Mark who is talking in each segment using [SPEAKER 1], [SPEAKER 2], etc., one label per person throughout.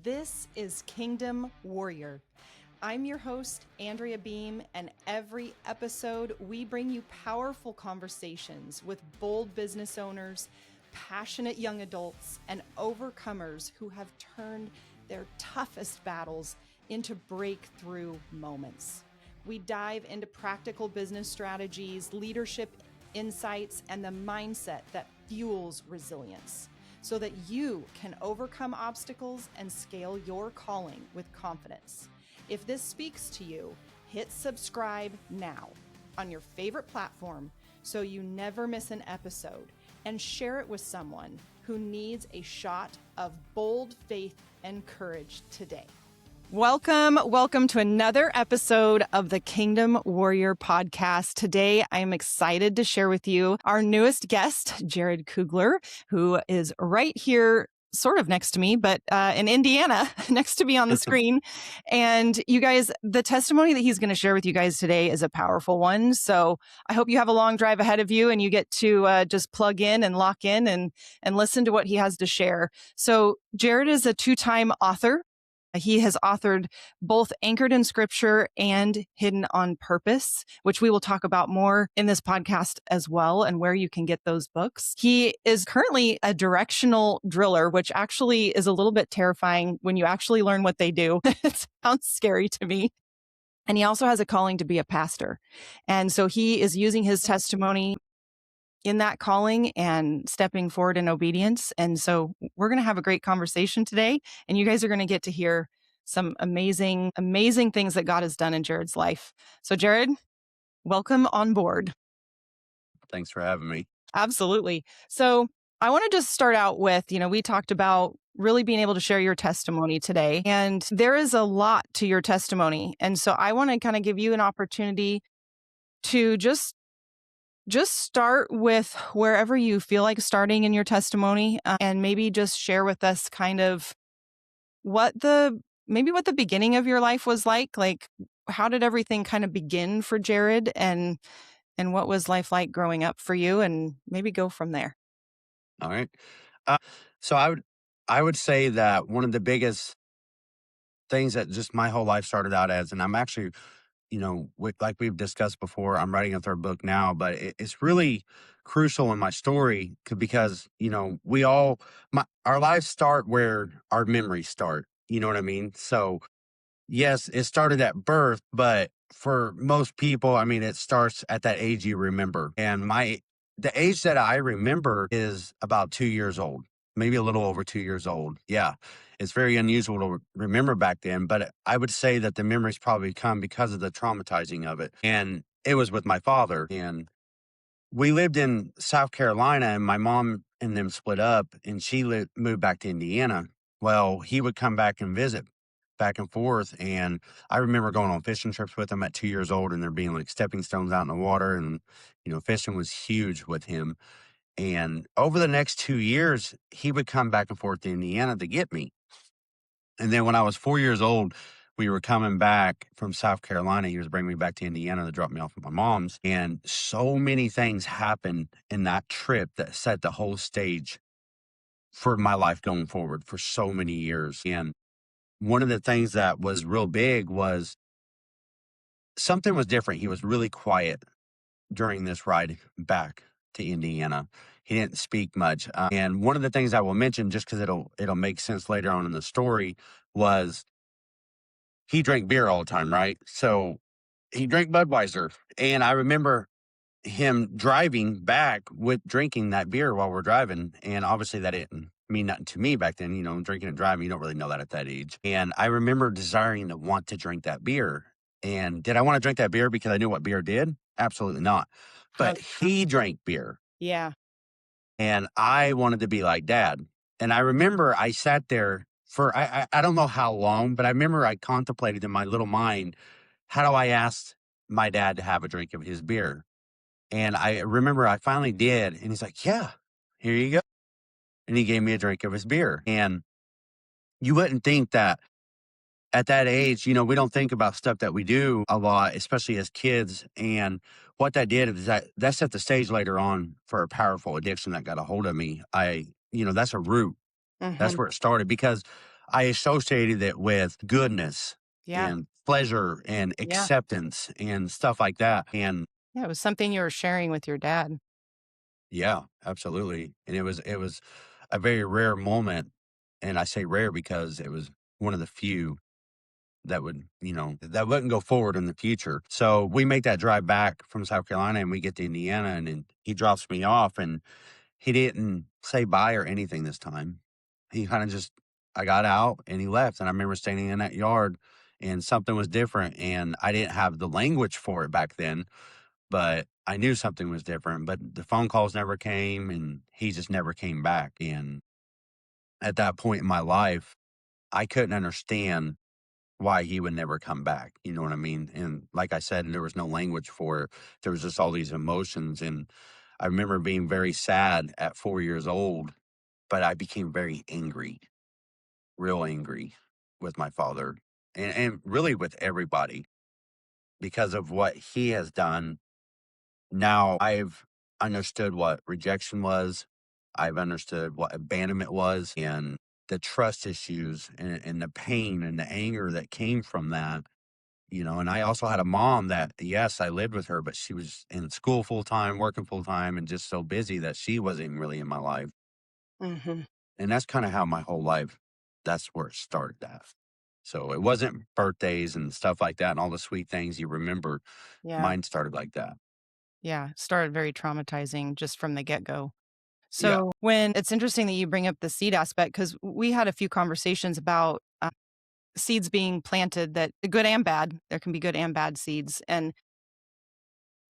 [SPEAKER 1] This is Kingdom Warrior. I'm your host, Andrea Beam, and every episode we bring you powerful conversations with bold business owners, passionate young adults, and overcomers who have turned their toughest battles into breakthrough moments. We dive into practical business strategies, leadership insights, and the mindset that fuels resilience, so that you can overcome obstacles and scale your calling with confidence. If this speaks to you, hit subscribe now on your favorite platform so you never miss an episode, and share it with someone who needs a shot of bold faith and courage today. Welcome to another episode of the Kingdom Warrior podcast. Today, I am excited to share with you our newest guest, Jared Kugler, who is right here, sort of next to me, but in Indiana, next to me on the screen. And you guys, the testimony that he's going to share with you guys today is a powerful one. So I hope you have a long drive ahead of you and you get to just plug in and lock in and listen to what he has to share. So Jared is a two-time author. He has authored both Anchored in Scripture and Hidden on Purpose, which we will talk about more in this podcast as well, and where you can get those books. He is currently a directional driller, which actually is a little bit terrifying when you actually learn what they do. It sounds scary to me. And he also has a calling to be a pastor. And so he is using his testimony in that calling and stepping forward in obedience. And so we're going to have a great conversation today, and you guys are going to get to hear some amazing things that God has done in Jared's life. So Jared, welcome on board.
[SPEAKER 2] Thanks for having me.
[SPEAKER 1] Absolutely. So I want to just start out with, we talked about really being able to share your testimony today, and there is a lot to your testimony. And so I want to kind of give you an opportunity to just start with wherever you feel like starting in your testimony, and maybe just share with us kind of what the beginning of your life was like how did everything kind of begin for Jared, and what was life like growing up for you, and maybe go from there.
[SPEAKER 2] All right. So I would say that one of the biggest things that just my whole life started out as, and I'm actually, like we've discussed before, I'm writing a third book now, but it's really crucial in my story because, our lives start where our memories start. You know what I mean? So yes, it started at birth, but for most people, I mean, it starts at that age you remember. And the age that I remember is about 2 years old, maybe a little over 2 years old. Yeah. It's very unusual to remember back then, but I would say that the memories probably come because of the traumatizing of it. And it was with my father. And we lived in South Carolina, and my mom and them split up, and she moved back to Indiana. Well, he would come back and visit back and forth. And I remember going on fishing trips with him at 2 years old, and there being like stepping stones out in the water. And, fishing was huge with him. And over the next 2 years, he would come back and forth to Indiana to get me. And then when I was 4 years old, we were coming back from South Carolina. He was bringing me back to Indiana to drop me off at my mom's. And so many things happened in that trip that set the whole stage for my life going forward for so many years. And one of the things that was real big was something was different. He was really quiet during this ride back to Indiana. He didn't speak much. And one of the things I will mention, just because it'll make sense later on in the story, was he drank beer all the time, right? So he drank Budweiser. And I remember him driving back with drinking that beer while we're driving. And obviously that didn't mean nothing to me back then. Drinking and driving, you don't really know that at that age. And I remember desiring to want to drink that beer. And did I want to drink that beer because I knew what beer did? Absolutely not. But he drank beer.
[SPEAKER 1] Yeah.
[SPEAKER 2] And I wanted to be like Dad. And I remember I sat there for, I don't know how long, but I remember I contemplated in my little mind, how do I ask my dad to have a drink of his beer? And I remember I finally did. And he's like, yeah, here you go. And he gave me a drink of his beer. And you wouldn't think that at that age, we don't think about stuff that we do a lot, especially as kids. And what that did is that set the stage later on for a powerful addiction that got a hold of me. That's a root.
[SPEAKER 1] Mm-hmm.
[SPEAKER 2] That's where it started, because I associated it with goodness
[SPEAKER 1] Yeah.
[SPEAKER 2] and pleasure and
[SPEAKER 1] Yeah.
[SPEAKER 2] acceptance and stuff like that. And
[SPEAKER 1] Yeah. It was something you were sharing with your dad.
[SPEAKER 2] yeah, absolutely. And it was a very rare moment. And I say rare because it was one of the few that would, that wouldn't go forward in the future. So we make that drive back from South Carolina and we get to Indiana, and then he drops me off, and he didn't say bye or anything this time. He kind of just, I got out and he left. And I remember standing in that yard and something was different. And I didn't have the language for it back then, but I knew something was different. But the phone calls never came and he just never came back. And at that point in my life, I couldn't understand why he would never come back. You know what I mean? And like I said, there was no language for it. There was just all these emotions. And I remember being very sad at 4 years old, but I became very angry, real angry with my father and really with everybody because of what he has done. Now I've understood what rejection was. I've understood what abandonment was and the trust issues and the pain and the anger that came from that. And I also had a mom that, yes, I lived with her, but she was in school full time, working full time, and just so busy that she wasn't really in my life.
[SPEAKER 1] Hmm.
[SPEAKER 2] And that's kind of how my whole life, that's where it started at. So it wasn't birthdays and stuff like that and all the sweet things you remember.
[SPEAKER 1] Yeah.
[SPEAKER 2] Mine started like that.
[SPEAKER 1] Yeah. Started very traumatizing just from the get go.
[SPEAKER 2] Yeah.
[SPEAKER 1] So when it's interesting that you bring up the seed aspect, because we had a few conversations about seeds being planted, that good and bad, there can be good and bad seeds. And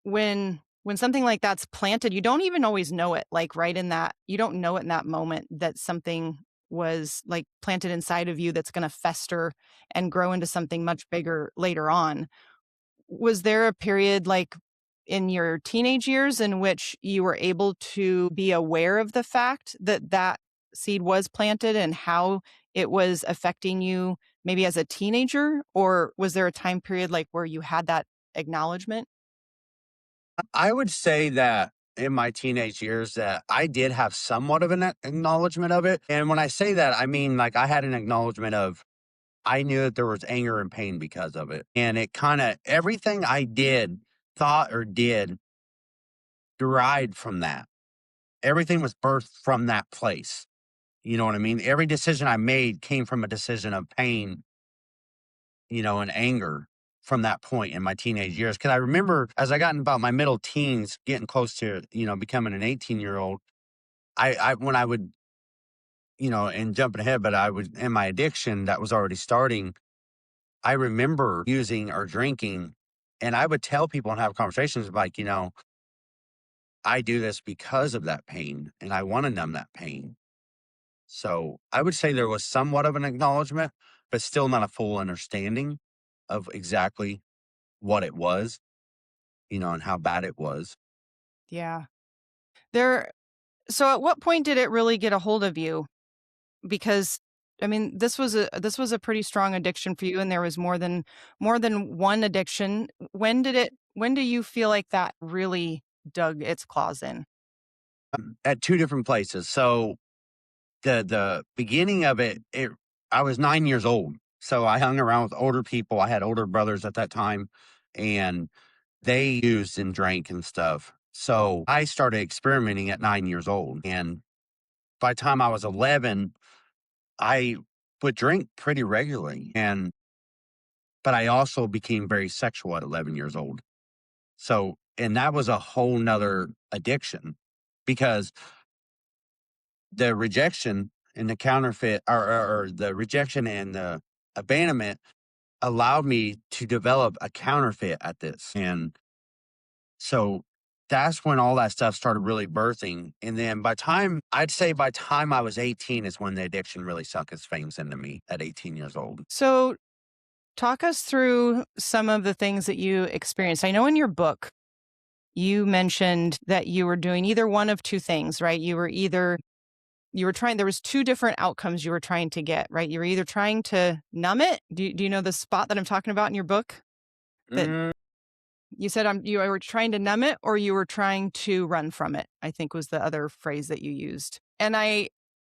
[SPEAKER 1] when something like that's planted, you don't even always know it, like, right in that you don't know it in that moment that something was, like, planted inside of you that's gonna fester and grow into something much bigger later on. Was there a period, like, in your teenage years in which you were able to be aware of the fact that that seed was planted and how it was affecting you maybe as a teenager? Or was there a time period, like, where you had that acknowledgement?
[SPEAKER 2] I would say that in my teenage years that I did have somewhat of an acknowledgement of it. And when I say that, I mean like I had an acknowledgement of I knew that there was anger and pain because of it. And it kind of everything I did, thought or did derived from that. Everything was birthed from that place. You know what I mean? Every decision I made came from a decision of pain, and anger from that point in my teenage years. Cause I remember as I got in about my middle teens, getting close to, becoming an 18-year-old, when I would, and jumping ahead, but I was in my addiction that was already starting. I remember using or drinking, and I would tell people and have conversations like, I do this because of that pain and I want to numb that pain. So I would say there was somewhat of an acknowledgement, but still not a full understanding of exactly what it was, and how bad it was.
[SPEAKER 1] Yeah. There So at what point did it really get a hold of you? Because I mean, this was a pretty strong addiction for you, and there was more than one addiction. When do you feel like that really dug its claws in?
[SPEAKER 2] At two different places. So the beginning of it, I was 9 years old. So I hung around with older people. I had older brothers at that time, and they used and drank and stuff. So I started experimenting at 9 years old. And by the time I was 11, I would drink pretty regularly. But I also became very sexual at 11 years old. So, and that was a whole nother addiction because the rejection and the counterfeit or the rejection and the abandonment allowed me to develop a counterfeit at this. And so that's when all that stuff started really birthing. And then I'd say by time I was 18 is when the addiction really sunk its fangs into me at 18 years old.
[SPEAKER 1] So talk us through some of the things that you experienced. I know in your book you mentioned that you were doing either one of two things, right? There was two different outcomes you were trying to get, right? You were either trying to numb it. Do you know the spot that I'm talking about in your book? That
[SPEAKER 2] Mm,
[SPEAKER 1] you said you were trying to numb it or you were trying to run from it, I think was the other phrase that you used. And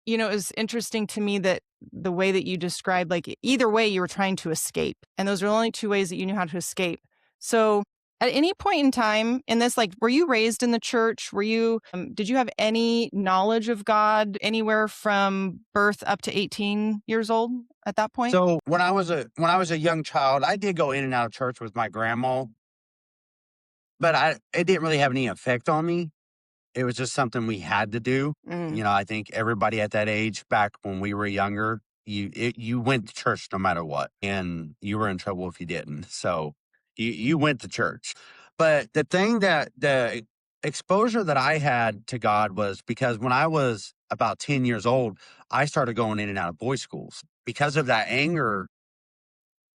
[SPEAKER 1] It was interesting to me that the way that you described, like, either way, you were trying to escape, and those are the only 2 ways that you knew how to escape. So, at any point in time in this, like, were you raised in the church? Did you have any knowledge of God anywhere from birth up to 18 years old at that point?
[SPEAKER 2] So when I was a young child, I did go in and out of church with my grandma, but it didn't really have any effect on me. It was just something we had to do.
[SPEAKER 1] Mm.
[SPEAKER 2] I think everybody at that age back when we were younger, you went to church no matter what, and you were in trouble if you didn't. So you went to church. But the exposure that I had to God was because when I was about 10 years old, I started going in and out of boys' schools. Because of that anger,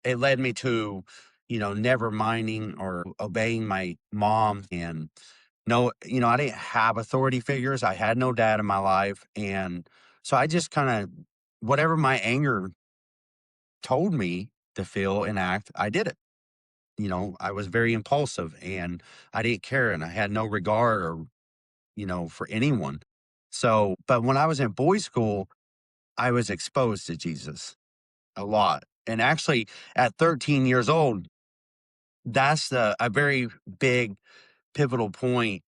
[SPEAKER 2] it led me to, never minding or obeying my mom. And no, I didn't have authority figures. I had no dad in my life. And so I just kind of, whatever my anger told me to feel and act, I did it. I was very impulsive and I didn't care and I had no regard or, for anyone. So, but when I was in boys' school, I was exposed to Jesus a lot. And actually, at 13 years old, that's a very big pivotal point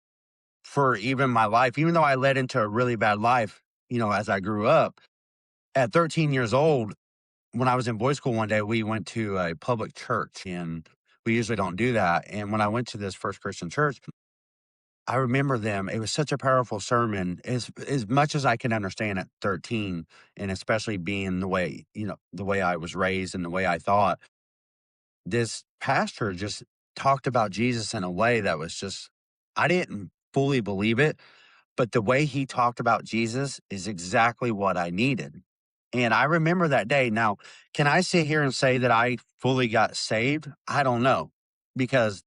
[SPEAKER 2] for even my life, even though I led into a really bad life, as I grew up. At 13 years old, when I was in boys' school one day, we went to a public church and we usually don't do that. And when I went to this First Christian church, I remember them. It was such a powerful sermon, as much as I can understand at 13, and especially being the way I was raised and the way I thought. This pastor just talked about Jesus in a way that was just, I didn't fully believe it, but the way he talked about Jesus is exactly what I needed. And I remember that day. Now, can I sit here and say that I fully got saved? I don't know, because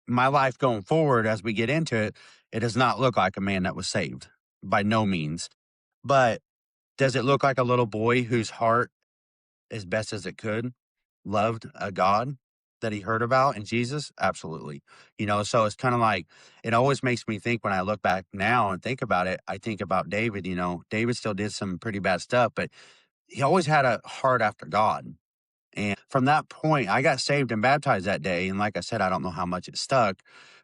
[SPEAKER 2] my life going forward, as we get into it, it does not look like a man that was saved by no means. But does it look like a little boy whose heart, as best as it could, loved a God that he heard about in Jesus? Absolutely. So it's kind of like, it always makes me think when I look back now and think about it, I think about David. David still did some pretty bad stuff, but he always had a heart after God. And from that point, I got saved and baptized that day. And like I said, I don't know how much it stuck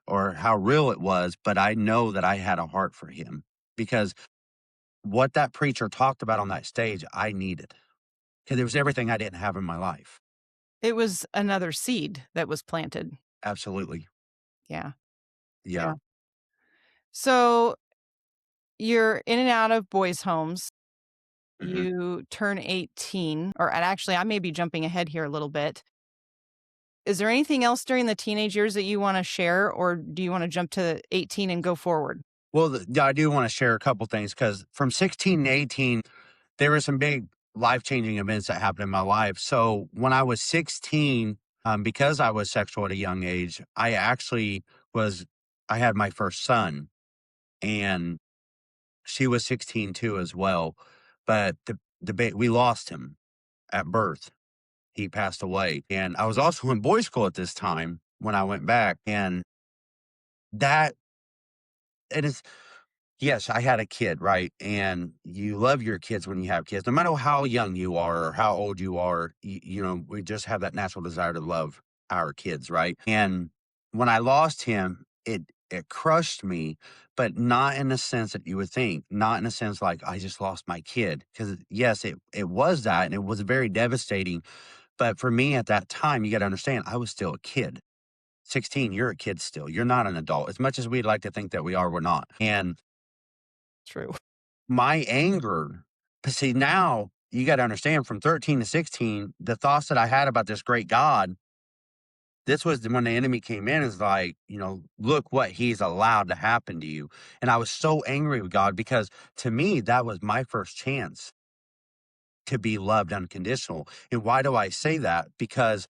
[SPEAKER 2] or how real it was, but I know that I had a heart for him because what that preacher talked about on that stage, I needed because it was everything I didn't have in my life.
[SPEAKER 1] It was another seed that was planted.
[SPEAKER 2] Absolutely.
[SPEAKER 1] Yeah,
[SPEAKER 2] Yeah.
[SPEAKER 1] yeah. So, you're in and out of boys' homes.
[SPEAKER 2] Mhm.
[SPEAKER 1] You turn 18, and actually, I may be jumping ahead here a little bit. Is there anything else during the teenage years that you wanna share, or do you wanna jump to 18 and go forward?
[SPEAKER 2] Well, yeah, I do want to share a couple things because from 16 to 18, there were some big life changing events that happened in my life. So when I was 16, because I was sexual at a young age, was, I had my first son and she was 16 too as well. But we lost him at birth. He passed away. And I was also in boys' school at this time when I went back. And that, it is, yes, I had a kid, right? And you love your kids when you have kids, no matter how young you are or how old you are. We just have that natural desire to love our kids, right? And when I lost him, it crushed me, but not in the sense that you would think, not in a sense like I just lost my kid. Because yes, it was that, and it was very devastating. But for me at that time, you got to understand, I was still a kid. 16, you're a kid still. You're not an adult. As much as we'd like to think that we are, we're not. And
[SPEAKER 1] True.
[SPEAKER 2] my anger, but see, now you got to understand from 13 to 16, the thoughts that I had about this great God, this was when the enemy came in, is like, look what he's allowed to happen to you. And I was so angry with God because to me, that was my first chance to be loved unconditional. And why do I say that? Because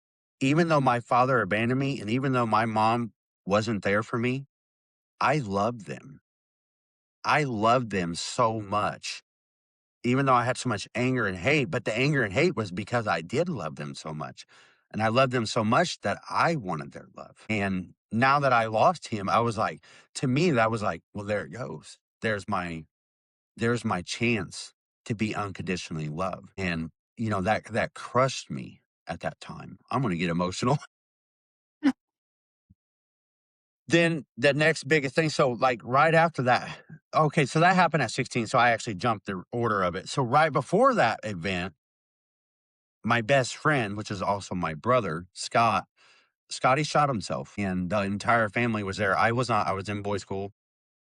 [SPEAKER 2] even though my father abandoned me and even though my mom wasn't there for me, I loved them. I loved them so much even though I had so much anger and hate, but the anger and hate was because I did love them so much. And I loved them so much that I wanted their love. And now that I lost him, I was like, to me, that was like, well, there it goes. There's my chance. to be unconditionally loved. And, that crushed me at that time. I'm going to get emotional. Then the next biggest thing, so, like, right after that, okay, so that happened at 16, so I actually jumped the order of it. So right before that event, my best friend, which is also my brother, Scotty shot himself, and the entire family was there. I was not. I was in boys' school.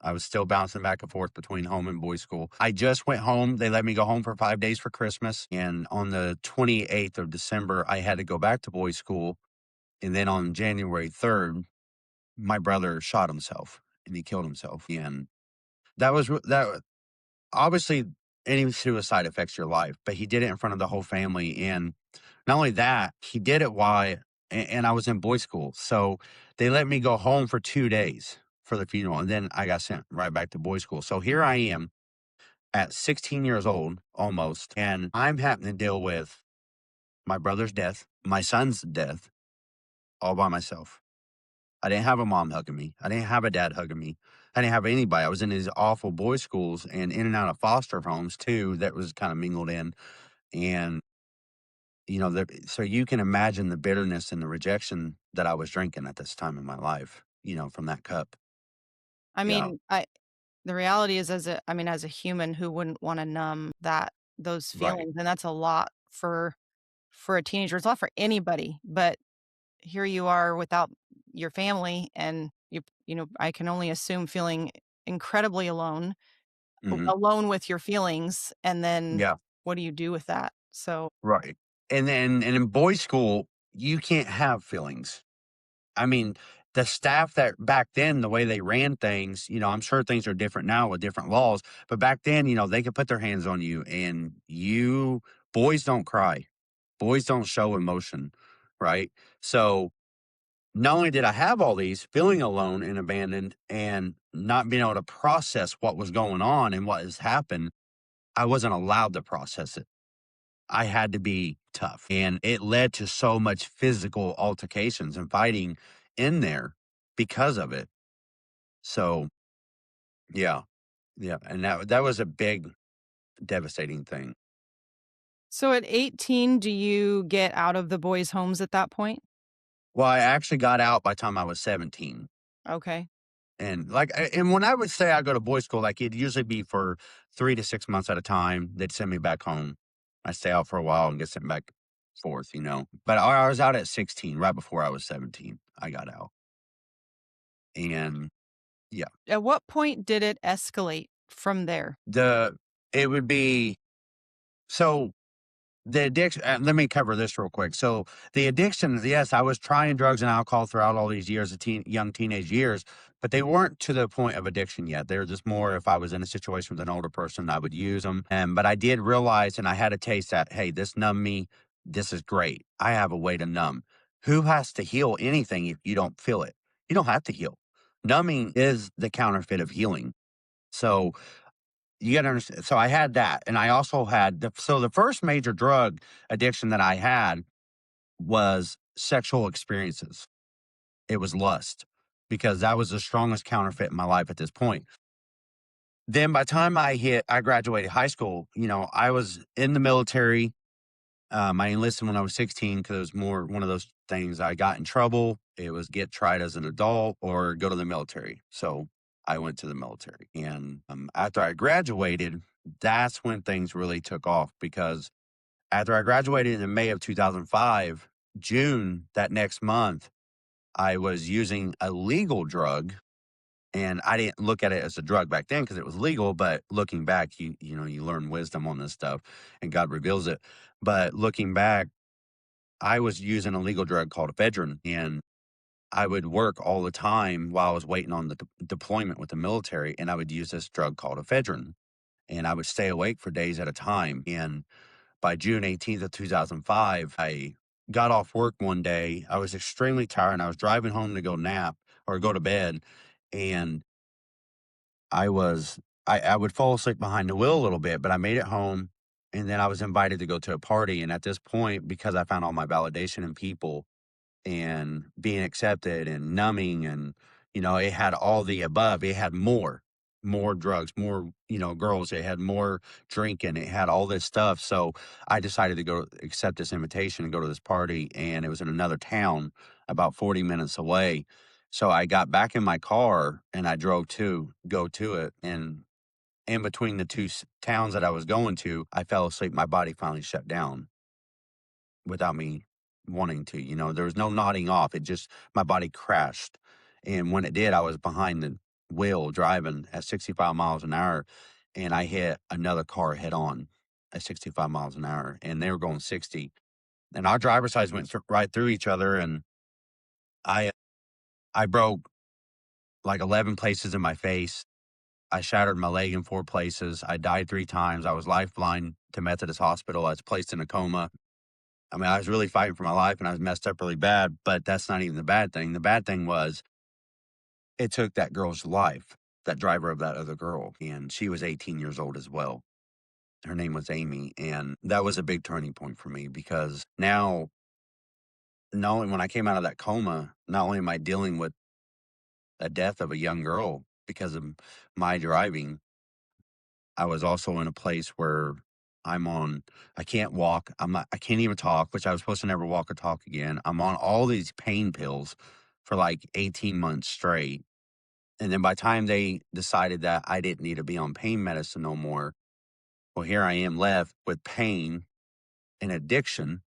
[SPEAKER 2] I was still bouncing back and forth between home and boys' school. I just went home. They let me go home for 5 days for Christmas. And on the 28th of December, I had to go back to boys' school. And then on January 3rd, my brother shot himself and he killed himself. And that obviously any suicide affects your life, but he did it in front of the whole family. And not only that, he did it while and I was in boys' school. So they let me go home for 2 days for the funeral, and then I got sent right back to boys' school. So here I am at 16 years old almost, and I'm having to deal with my brother's death, my son's death, all by myself. I didn't have a mom hugging me. I didn't have a dad hugging me. I didn't have anybody. I was in these awful boys' schools and in and out of foster homes too that was kind of mingled in. And so you can imagine the bitterness and the rejection that I was drinking at this time in my life, from that cup.
[SPEAKER 1] I
[SPEAKER 2] Yeah.
[SPEAKER 1] mean, the reality is as a human, who wouldn't wanna numb those
[SPEAKER 2] Right.
[SPEAKER 1] feelings, and that's a lot for a teenager. It's a lot for anybody, but here you are without your family, and I can only assume feeling incredibly alone,
[SPEAKER 2] Mhm.
[SPEAKER 1] alone with your feelings, and then
[SPEAKER 2] Yeah.
[SPEAKER 1] what do you do with that? So,
[SPEAKER 2] Right. And in boys' school, you can't have feelings. I mean, the staff that back then, the way they ran things, I'm sure things are different now with different laws, but back then, they could put their hands on you and boys don't cry. Boys don't show emotion, right? So not only did I have all these feeling alone and abandoned and not being able to process what was going on and what has happened, I wasn't allowed to process it. I had to be tough. And it led to so much physical altercations and fighting in there because of it. So, yeah. Yeah. And that was a big, devastating thing.
[SPEAKER 1] so at 18, do you get out of the boys' homes at that point?
[SPEAKER 2] Well, I actually got out by the time I was 17.
[SPEAKER 1] Okay.
[SPEAKER 2] And when I would say I go to boys' school, like it'd usually be for 3 to 6 months at a time. They'd send me back home. I stay out for a while and get sent back forth. But I was out at 16, right before I was 17. I got out. And yeah,
[SPEAKER 1] At what point did it escalate from there?
[SPEAKER 2] the it would be so the addiction, let me cover this real quick. So the addiction, yes, I was trying drugs and alcohol throughout all these years, young teenage years, but they weren't to the point of addiction yet. They were just more if I was in a situation with an older person, I would use them. But I did realize, and I had a taste that, hey, this numb me. This is great. I have a way to numb. Who has to heal anything if you don't feel it? You don't have to heal. Numbing is the counterfeit of healing. So you gotta understand. So I had that, and I also had the first major drug addiction that I had was sexual experiences. It was lust because that was the strongest counterfeit in my life at this point. Then by the time I graduated high school, I was in the military. I enlisted when I was 16 because it was more one of those things. I got in trouble. It was get tried as an adult or go to the military. So I went to the military. And after I graduated, that's when things really took off because after I graduated in May of 2005, June that next month, I was using a legal drug. And I didn't look at it as a drug back then because it was legal. But looking back, you learn wisdom on this stuff and God reveals it. But looking back, I was using a legal drug called ephedrine, and I would work all the time while I was waiting on the deployment with the military, and I would use this drug called ephedrine, and I would stay awake for days at a time. And by June 18th of 2005, I got off work one day. I was extremely tired, and I was driving home to go nap or go to bed, and I would fall asleep behind the wheel a little bit, but I made it home. And then I was invited to go to a party. And at this point, because I found all my validation in people, and being accepted and numbing and, it had all the above. It had more. more drugs, more, girls. It had more drinking. It had all this stuff. So I decided to go accept this invitation and go to this party. And it was in another town about 40 minutes away. So I got back in my car and I drove to go to it. And in between the two towns that I was going to, I fell asleep. My body finally shut down without me wanting to. There was no nodding off. It just, my body crashed. And when it did, I was behind the wheel driving at 65 miles an hour and I hit another car head on at 65 miles an hour and they were going 60. And our driver's sides went right through each other. And I, I broke like 11 places in my face. I shattered my leg in 4 places. I died 3 times. I was lifeline to Methodist Hospital. I was placed in a coma. I mean, I was really fighting for my life and I was messed up really bad, but that's not even the bad thing. The bad thing was it took that girl's life, that driver of that other girl, and she was 18 years old as well. Her name was Amy, and that was a big turning point for me because now, knowing when I came out of that coma, not only am I dealing with a death of a young girl because of my driving, I was also in a place where I can't walk. I can't even talk, which I was supposed to never walk or talk again. I'm on all these pain pills for like 18 months straight. And then by the time they decided that I didn't need to be on pain medicine no more, well, here I am left with pain and addiction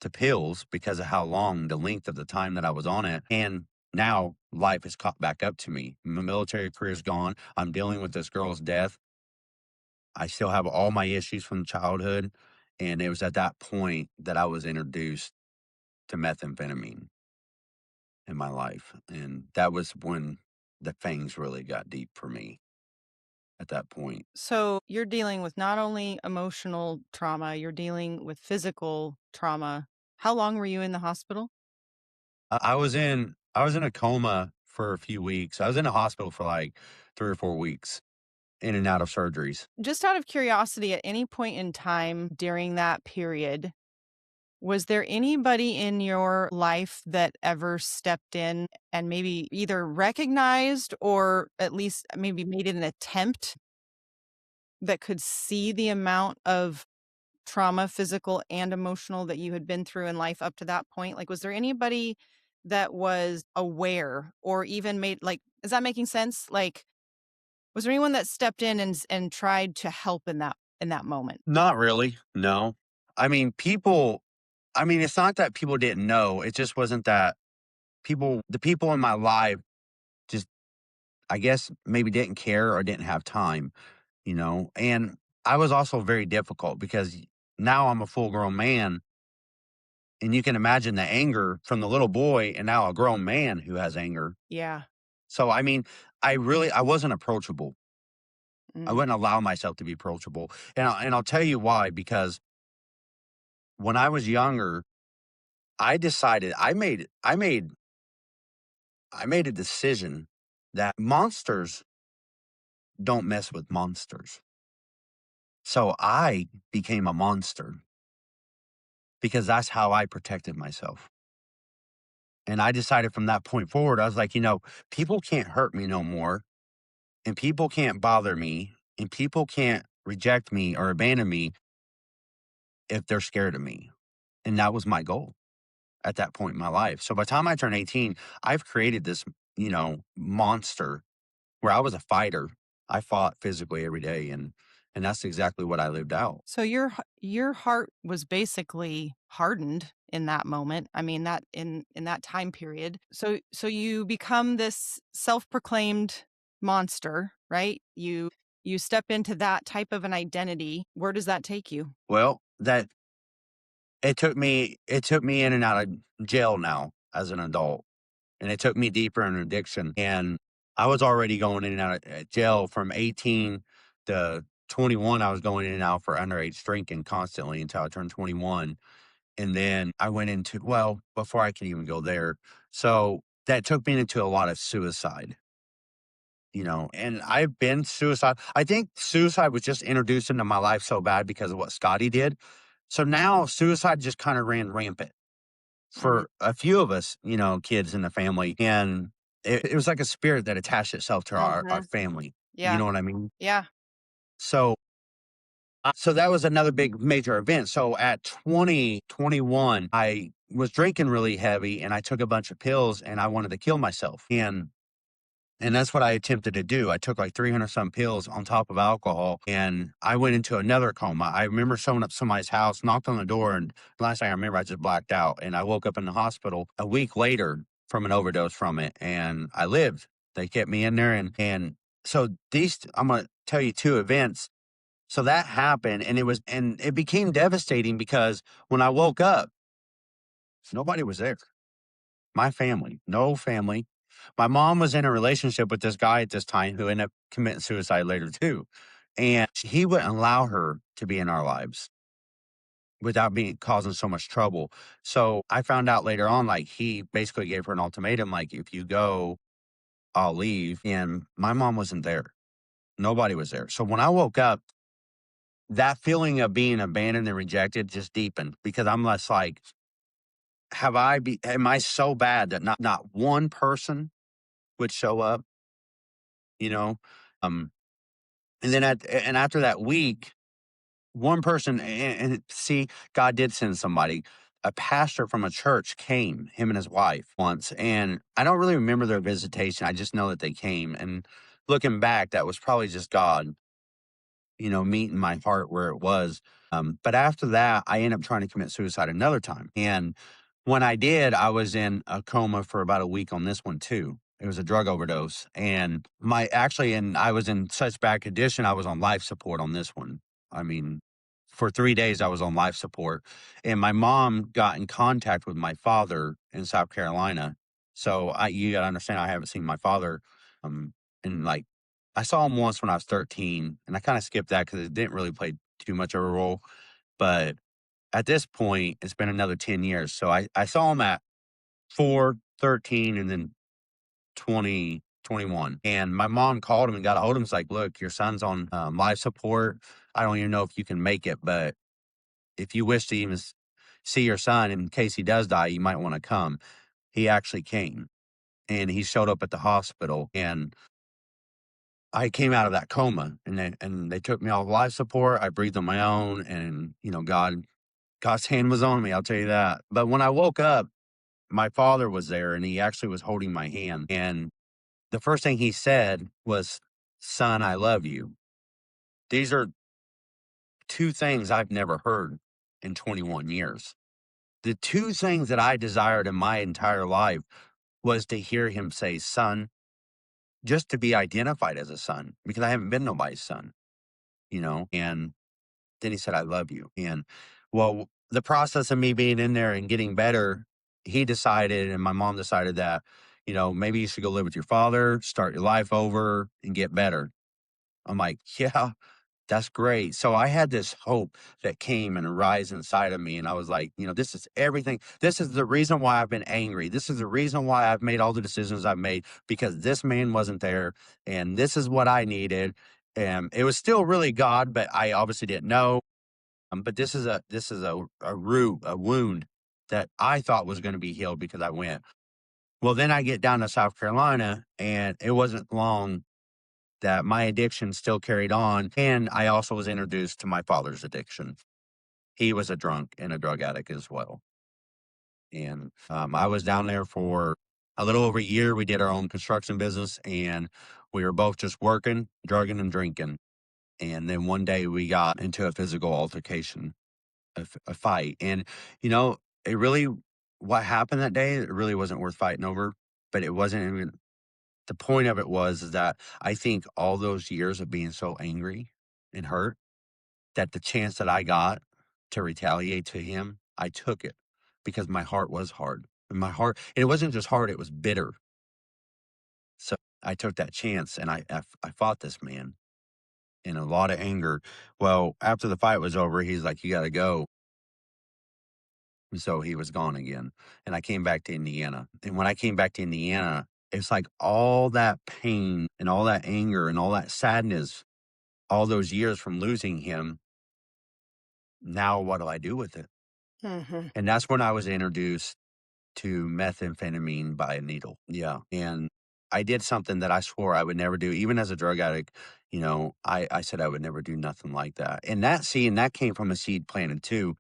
[SPEAKER 2] to pills because of how long the length of the time that I was on it. And now life has caught back up to me. My military career's gone. I'm dealing with this girl's death. I still have all my issues from childhood. And it was at that point that I was introduced to methamphetamine in my life. And that was when the things really got deep for me at that point.
[SPEAKER 1] So you're dealing with not only emotional trauma, you're dealing with physical trauma. How long were you in the hospital?
[SPEAKER 2] I was in a coma for a few weeks. I was in a hospital for like 3 or 4 weeks, in and out of surgeries.
[SPEAKER 1] Just out of curiosity, at any point in time during that period, was there anybody in your life that ever stepped in and maybe either recognized or at least maybe made an attempt that could see the amount of trauma, physical and emotional, that you had been through in life up to that point? Like, was there anybody that was aware or even made, like, is that making sense? Like, was there anyone that stepped in and tried to help in that moment?
[SPEAKER 2] Not really, no. I mean, it's not that people didn't know, it just wasn't that the people in my life just, I guess, maybe didn't care or didn't have time, and I was also very difficult because now I'm a full grown man, and you can imagine the anger from the little boy and now a grown man who has anger.
[SPEAKER 1] Yeah.
[SPEAKER 2] So, I wasn't approachable. I
[SPEAKER 1] Mm.
[SPEAKER 2] wouldn't allow myself to be approachable, and I'll tell you why, because when I was younger, I decided I made a decision that monsters don't mess with monsters. So I became a monster because that's how I protected myself. And I decided from that point forward, I was like, people can't hurt me no more, and people can't bother me, and people can't reject me or abandon me if they're scared of me. And that was my goal at that point in my life. So by the time I turned 18, I've created this, monster where I was a fighter. I fought physically every day, and that's exactly what I lived out.
[SPEAKER 1] So your heart was basically hardened in that moment. I mean, that in that time period. So you become this self-proclaimed monster, right? You step into that type of an identity. Where does that take you?
[SPEAKER 2] Well, that it took me in and out of jail now as an adult, and it took me deeper in addiction. And I was already going in and out of jail from 18 to 21. I was going in and out for underage drinking constantly until I turned 21. And then I went into, well, before I can even go there. So that took me into a lot of suicide, and I've been suicide. I think suicide was just introduced into my life so bad because of what Scotty did. So now suicide just kind of ran rampant
[SPEAKER 1] Mhm.
[SPEAKER 2] for a few of us, kids in the family. And it was like a spirit that attached itself to our
[SPEAKER 1] Mhm.
[SPEAKER 2] family. You
[SPEAKER 1] Yeah.
[SPEAKER 2] know what I mean?
[SPEAKER 1] Yeah.
[SPEAKER 2] So so that was another big major event. So at 2021, I was drinking really heavy and I took a bunch of pills and I wanted to kill myself. And that's what I attempted to do. I took like 300 some pills on top of alcohol and I went into another coma. I remember showing up somebody's house, knocked on the door, and last thing I remember, I just blacked out. And I woke up in the hospital a week later from an overdose from it. And I lived. They kept me in there. And so these, I'm going to tell you two events. So that happened and it became devastating because when I woke up, nobody was there. My family, no family. My mom was in a relationship with this guy at this time who ended up committing suicide later too. And he wouldn't allow her to be in our lives without being causing so much trouble. So I found out later on, like he basically gave her an ultimatum, like, if you go, I'll leave. And my mom wasn't there. Nobody was there. So when I woke up, that feeling of being abandoned and rejected just deepened because I'm less like, am I so bad that not one person would show up, you know? Um, and then and after that week, one person, and see, God did send somebody. A pastor from a church came, him and his wife once, and I don't really remember their visitation. I just know that they came. And looking back, that was probably just God, meeting my heart where it was. But after that, I ended up trying to commit suicide another time. And when I did, I was in a coma for about a week on this one too. It was a drug overdose. And I was in such bad condition, I was on life support on this one. I mean, for 3 days, I was on life support. And my mom got in contact with my father in South Carolina. So you got to understand, I haven't seen my father um, in like I saw him once when I was 13, and I kinda skipped that because it didn't really play too much of a role, but at this point, it's been another 10 years, so I saw him at 4, 13, and then 2021. And my mom called him and got a hold of him, was like, "Look, your son's on, life support. I don't even know if you can make it, but if you wish to even see your son in case he does die, you might wanna come." He actually came, and he showed up at the hospital, and I came out of that coma and they took me off life support. I breathed on my own and, God's hand was on me, I'll tell you that. But when I woke up, my father was there and he actually was holding my hand. And the first thing he said was, "Son, I love you." These are two things I've never heard in 21 years. The two things that I desired in my entire life was to hear him say, "Son," just to be identified as a son because I haven't been nobody's son, and then he said, "I love you." And well, the process of me being in there and getting better, he decided, and my mom decided that, maybe you should go live with your father, start your life over, and get better. I'm like, yeah, that's great. So I had this hope that came and rise inside of me. And I was like, this is everything. This is the reason why I've been angry. This is the reason why I've made all the decisions I've made because this man wasn't there. And this is what I needed. And it was still really God, but I obviously didn't know. But this is a root, a wound that I thought was going to be healed because I went. Well, then I get down to South Carolina, and it wasn't long that my addiction still carried on, and I also was introduced to my father's addiction. He was a drunk and a drug addict as well, and I was down there for a little over a year. We did our own construction business, and we were both just working, drugging, and drinking. And then one day we got into a physical altercation a fight. And, you know, it really, what happened that day, it really wasn't worth fighting over. But it wasn't even, the point of it was is that I think all those years of being so angry and hurt that the chance that I got to retaliate to him, I took it because my heart was hard. And and it wasn't just hard, it was bitter. So I took that chance and I fought this man in a lot of anger. Well, after the fight was over, he's like, "You got to go." And so he was gone again. And I came back to Indiana. And when I came back to Indiana, it's like all that pain and all that anger and all that sadness, all those years from losing him. Now, what do I do with it?
[SPEAKER 1] Mhm.
[SPEAKER 2] And that's when I was introduced to methamphetamine by a needle. Yeah. And I did something that I swore I would never do. Even as a drug addict, I said I would never do nothing like that. And that came from a seed planted too.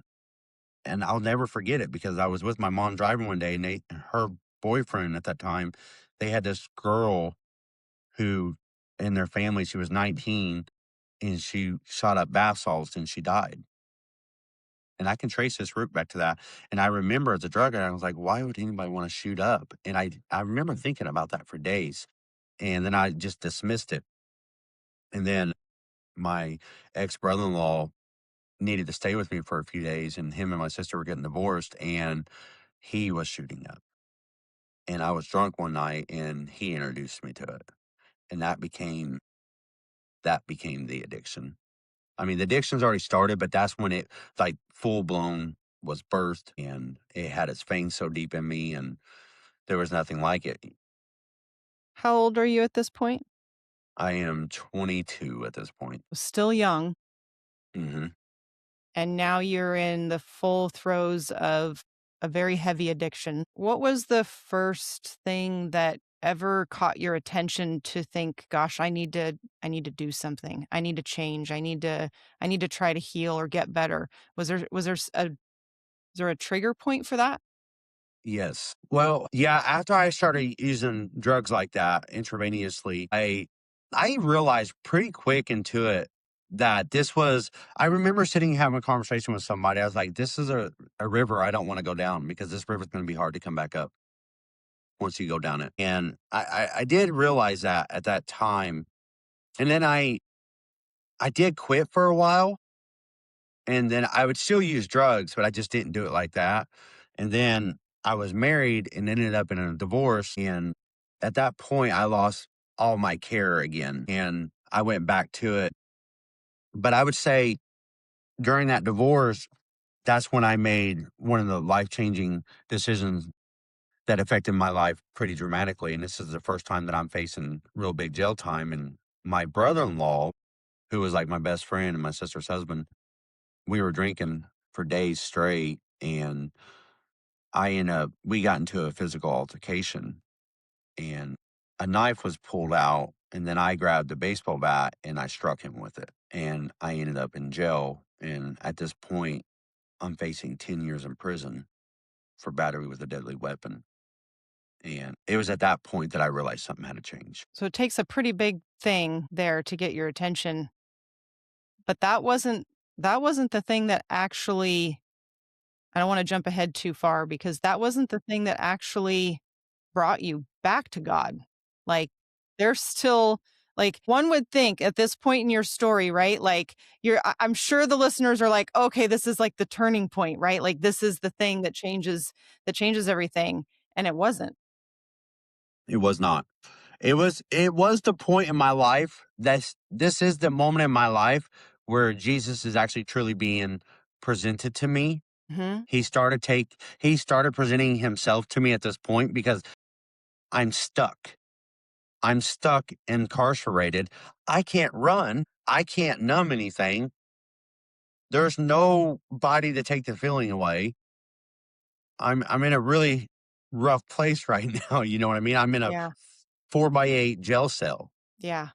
[SPEAKER 2] And I'll never forget it because I was with my mom driving one day, and her boyfriend at that time, they had this girl who, in their family, she was 19, and she shot up bath salts and she died. And I can trace this root back to that. And I remember as a drug addict, I was like, why would anybody want to shoot up? And I remember thinking about that for days. And then I just dismissed it. And then my ex brother in law needed to stay with me for a few days, and him and my sister were getting divorced, and he was shooting up. And I was drunk one night, and he introduced me to it. And that became the addiction. I mean, the addiction's already started, but that's when it, like, full blown was birthed, and it had its fangs so deep in me, and there was nothing like it.
[SPEAKER 1] How old are you at this point?
[SPEAKER 2] I am 22 at this point.
[SPEAKER 1] Still young.
[SPEAKER 2] Mhm.
[SPEAKER 1] And now you're in the full throes of a very heavy addiction. What was the first thing that ever caught your attention to think, gosh, I need to do something. I need to change. I need to try to heal or get better. Was there a trigger point for that?
[SPEAKER 2] Yes. Well, yeah, after I started using drugs like that intravenously, I realized pretty quick into it that this was I remember sitting and having a conversation with somebody. I was like, this is a river I don't want to go down because this river's gonna be hard to come back up once you go down it. And I did realize that at that time. And then I did quit for a while, and then I would still use drugs, but I just didn't do it like that. And then I was married and ended up in a divorce. And at that point, I lost all my care again. And I went back to it. But I would say during that divorce, that's when I made one of the life changing decisions that affected my life pretty dramatically. And this is the first time that I'm facing real big jail time. And my brother in law, who was like my best friend and my sister's husband, we were drinking for days straight. And we got into a physical altercation, and a knife was pulled out. And then I grabbed a baseball bat and I struck him with it. And I ended up in jail. And at this point, I'm facing 10 years in prison for battery with a deadly weapon. And it was at that point that I realized something had to change.
[SPEAKER 1] So it takes a pretty big thing there to get your attention, but that wasn't the thing that actually I don't want to jump ahead too far because that wasn't the thing that actually brought you back to God. Like, there's still like, one would think at this point in your story, right? Like, I'm sure the listeners are like, "Okay, this is like the turning point, right? Like, this is the thing that changes everything." And it wasn't.
[SPEAKER 2] It was not. It was the point in my life this is the moment in my life where Jesus is actually truly being presented to me.
[SPEAKER 1] Mhm.
[SPEAKER 2] He started presenting himself to me at this point because I'm stuck. I'm stuck incarcerated. I can't run. I can't numb anything. There's nobody to take the feeling away. I'm in a really rough place right now. You know what I mean? I'm in a
[SPEAKER 1] Yeah.
[SPEAKER 2] 4 by 8 jail cell.
[SPEAKER 1] Yeah.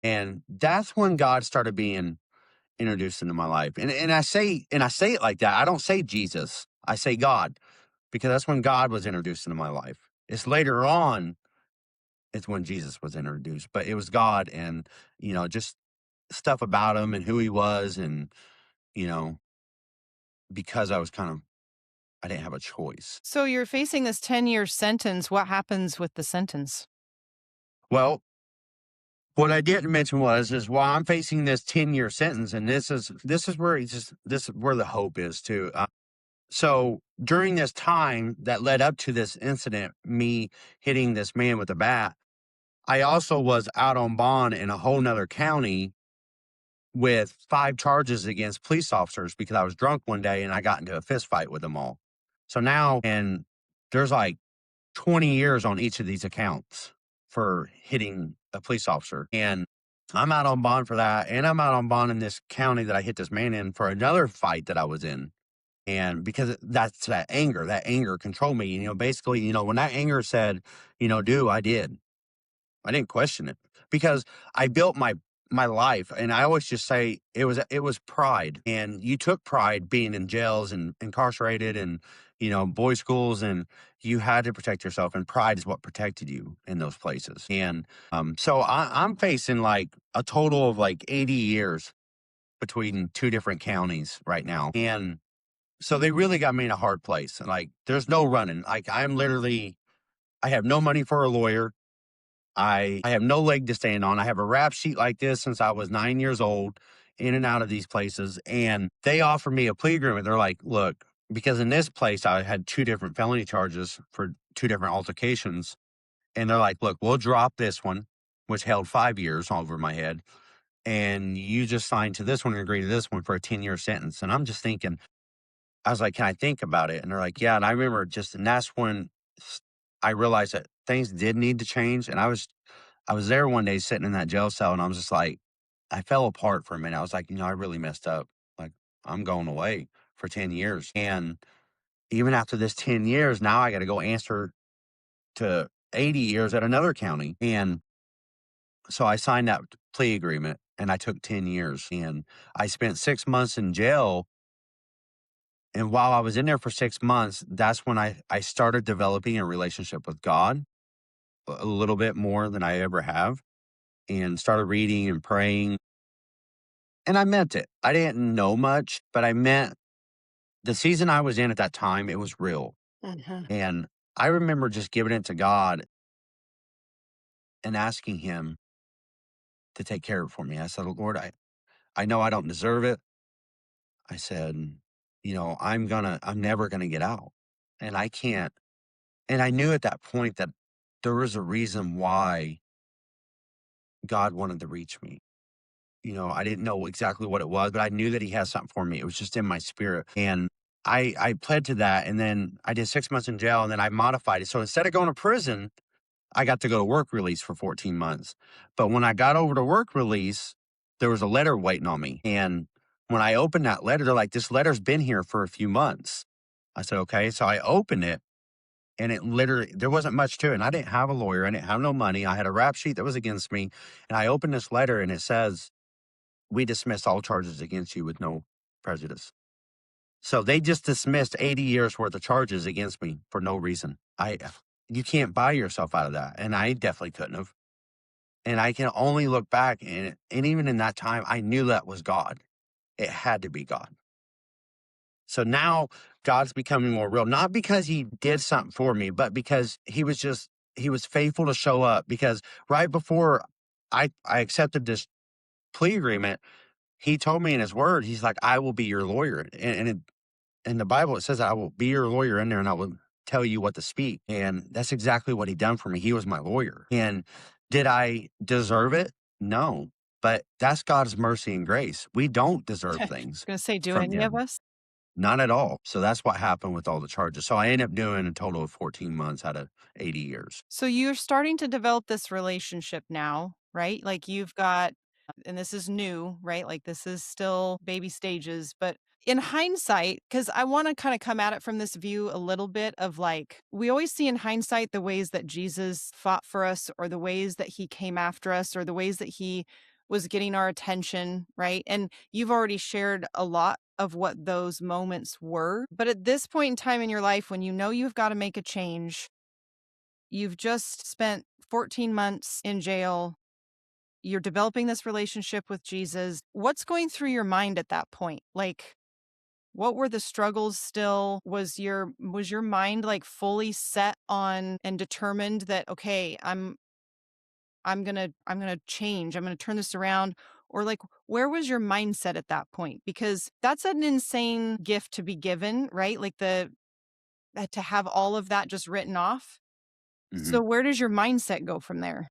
[SPEAKER 2] And that's when God started being introduced into my life. And I say it like that. I don't say Jesus. I say God because that's when God was introduced into my life. It's later on it's when Jesus was introduced, but it was God, and just stuff about him and who he was, and you know because I didn't have a choice.
[SPEAKER 1] So you're facing this 10-year sentence. What happens with the sentence?
[SPEAKER 2] Well, what I didn't mention is while I'm facing this 10-year sentence, and this is where this is where the hope is too. So during this time that led up to this incident, me hitting this man with a bat, I also was out on bond in a whole nother county with 5 charges against police officers because I was drunk one day and I got into a fist fight with them all. So now, and there's like 20 years on each of these accounts for hitting a police officer. And I'm out on bond for that. And I'm out on bond in this county that I hit this man in for another fight that I was in. And because that's that anger controlled me, basically, when that anger said, do, I did. I didn't question it because I built my life, and I always just say it was pride, and you took pride being in jails and incarcerated and boys schools, and you had to protect yourself, and pride is what protected you in those places. And so I'm facing like a total of like 80 years between two different counties right now, and so they really got me in a hard place. And like, there's no running. Like, I have no money for a lawyer. I have no leg to stand on. I have a rap sheet like this since I was 9 years old, in and out of these places. And they offered me a plea agreement. They're like, look, because in this place I had two different felony charges for two different altercations. And they're like, look, we'll drop this one, which held 5 years over my head. And you just sign to this one and agree to this one for a 10-year sentence. And I'm just thinking, I was like, can I think about it? And they're like, yeah. And I remember and that's when I realized that things did need to change. And I was there one day sitting in that jail cell, and I was just like, I fell apart for a minute. I was like, I really messed up. Like, I'm going away for 10 years. And even after this 10 years, now I got to go answer to 80 years at another county. And so I signed that plea agreement, and I took 10 years, and I spent 6 months in jail. And while I was in there for 6 months, that's when I started developing a relationship with God a little bit more than I ever have, and started reading and praying. And I meant it. I didn't know much, but I meant the season I was in at that time, it was real.
[SPEAKER 1] Mhm.
[SPEAKER 2] And I remember just giving it to God and asking Him to take care of it for me. I said, Lord, I know I don't deserve it. I said, I'm never gonna get out. And I can't. And I knew at that point that there was a reason why God wanted to reach me. I didn't know exactly what it was, but I knew that He has something for me. It was just in my spirit. And I pled to that. And then I did 6 months in jail, and then I modified it. So instead of going to prison, I got to go to work release for 14 months. But when I got over to work release, there was a letter waiting on me. And when I opened that letter, they're like, this letter's been here for a few months. I said, okay. So I opened it, and it literally, there wasn't much to it. And I didn't have a lawyer. I didn't have no money. I had a rap sheet that was against me. And I opened this letter, and it says, we dismiss all charges against you with no prejudice. So they just dismissed 80 years worth of charges against me for no reason. You can't buy yourself out of that. And I definitely couldn't have. And I can only look back, and even in that time, I knew that was God. It had to be God. So now God's becoming more real, not because He did something for me, but because He was faithful to show up. Because right before I accepted this plea agreement, He told me in His word, He's like, I will be your lawyer. And in the Bible, it says, I will be your lawyer in there, and I will tell you what to speak. And that's exactly what He done for me. He was my lawyer. And did I deserve it? No. But that's God's mercy and grace. We don't deserve
[SPEAKER 1] I was
[SPEAKER 2] things
[SPEAKER 1] gonna say, do
[SPEAKER 2] from
[SPEAKER 1] any of
[SPEAKER 2] Him.
[SPEAKER 1] us?
[SPEAKER 2] Not at all. So that's what happened with all the charges. So I ended up doing a total of 14 months out of 80 years.
[SPEAKER 1] So you're starting to develop this relationship now, right? Like you've got, and this is new, right? Like this is still baby stages, but in hindsight, because I want to kind of come at it from this view a little bit of like, we always see in hindsight the ways that Jesus fought for us, or the ways that He came after us, or the ways that He was getting our attention, right? And you've already shared a lot of what those moments were. But at this point in time in your life, when you know you've got to make a change, you've just spent 14 months in jail. You're developing this relationship with Jesus. What's going through your mind at that point? Like, what were the struggles still? Was your mind like fully set on and determined that okay, I'm going to change. I'm going to turn this around, or like where was your mindset at that point? Because that's an insane gift to be given, right? Like to have all of that just written off.
[SPEAKER 2] Mhm.
[SPEAKER 1] So where does your mindset go from there?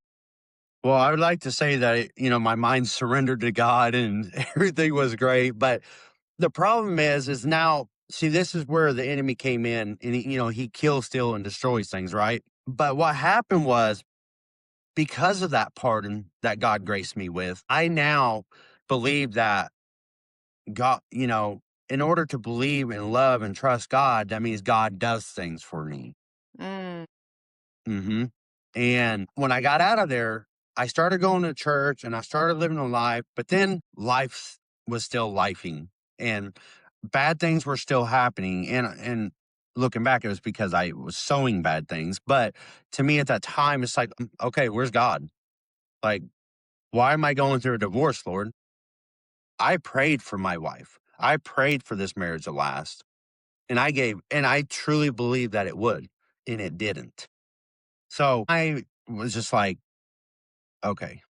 [SPEAKER 2] Well, I would like to say that, my mind surrendered to God and everything was great. But the problem is now, see, this is where the enemy came in, and he kills, steals, and destroys things, right? But what happened was, because of that pardon that God graced me with, I now believe that God, in order to believe and love and trust God, that means God does things for me.
[SPEAKER 1] Mm.
[SPEAKER 2] Hmm. And when I got out of there, I started going to church and I started living a life, but then life was still lifing and bad things were still happening. And looking back, it was because I was sowing bad things. But to me at that time, it's like, okay, where's God? Like, why am I going through a divorce, Lord? I prayed for my wife. I prayed for this marriage to last. And I truly believed that it would, and it didn't. So I was just like, okay,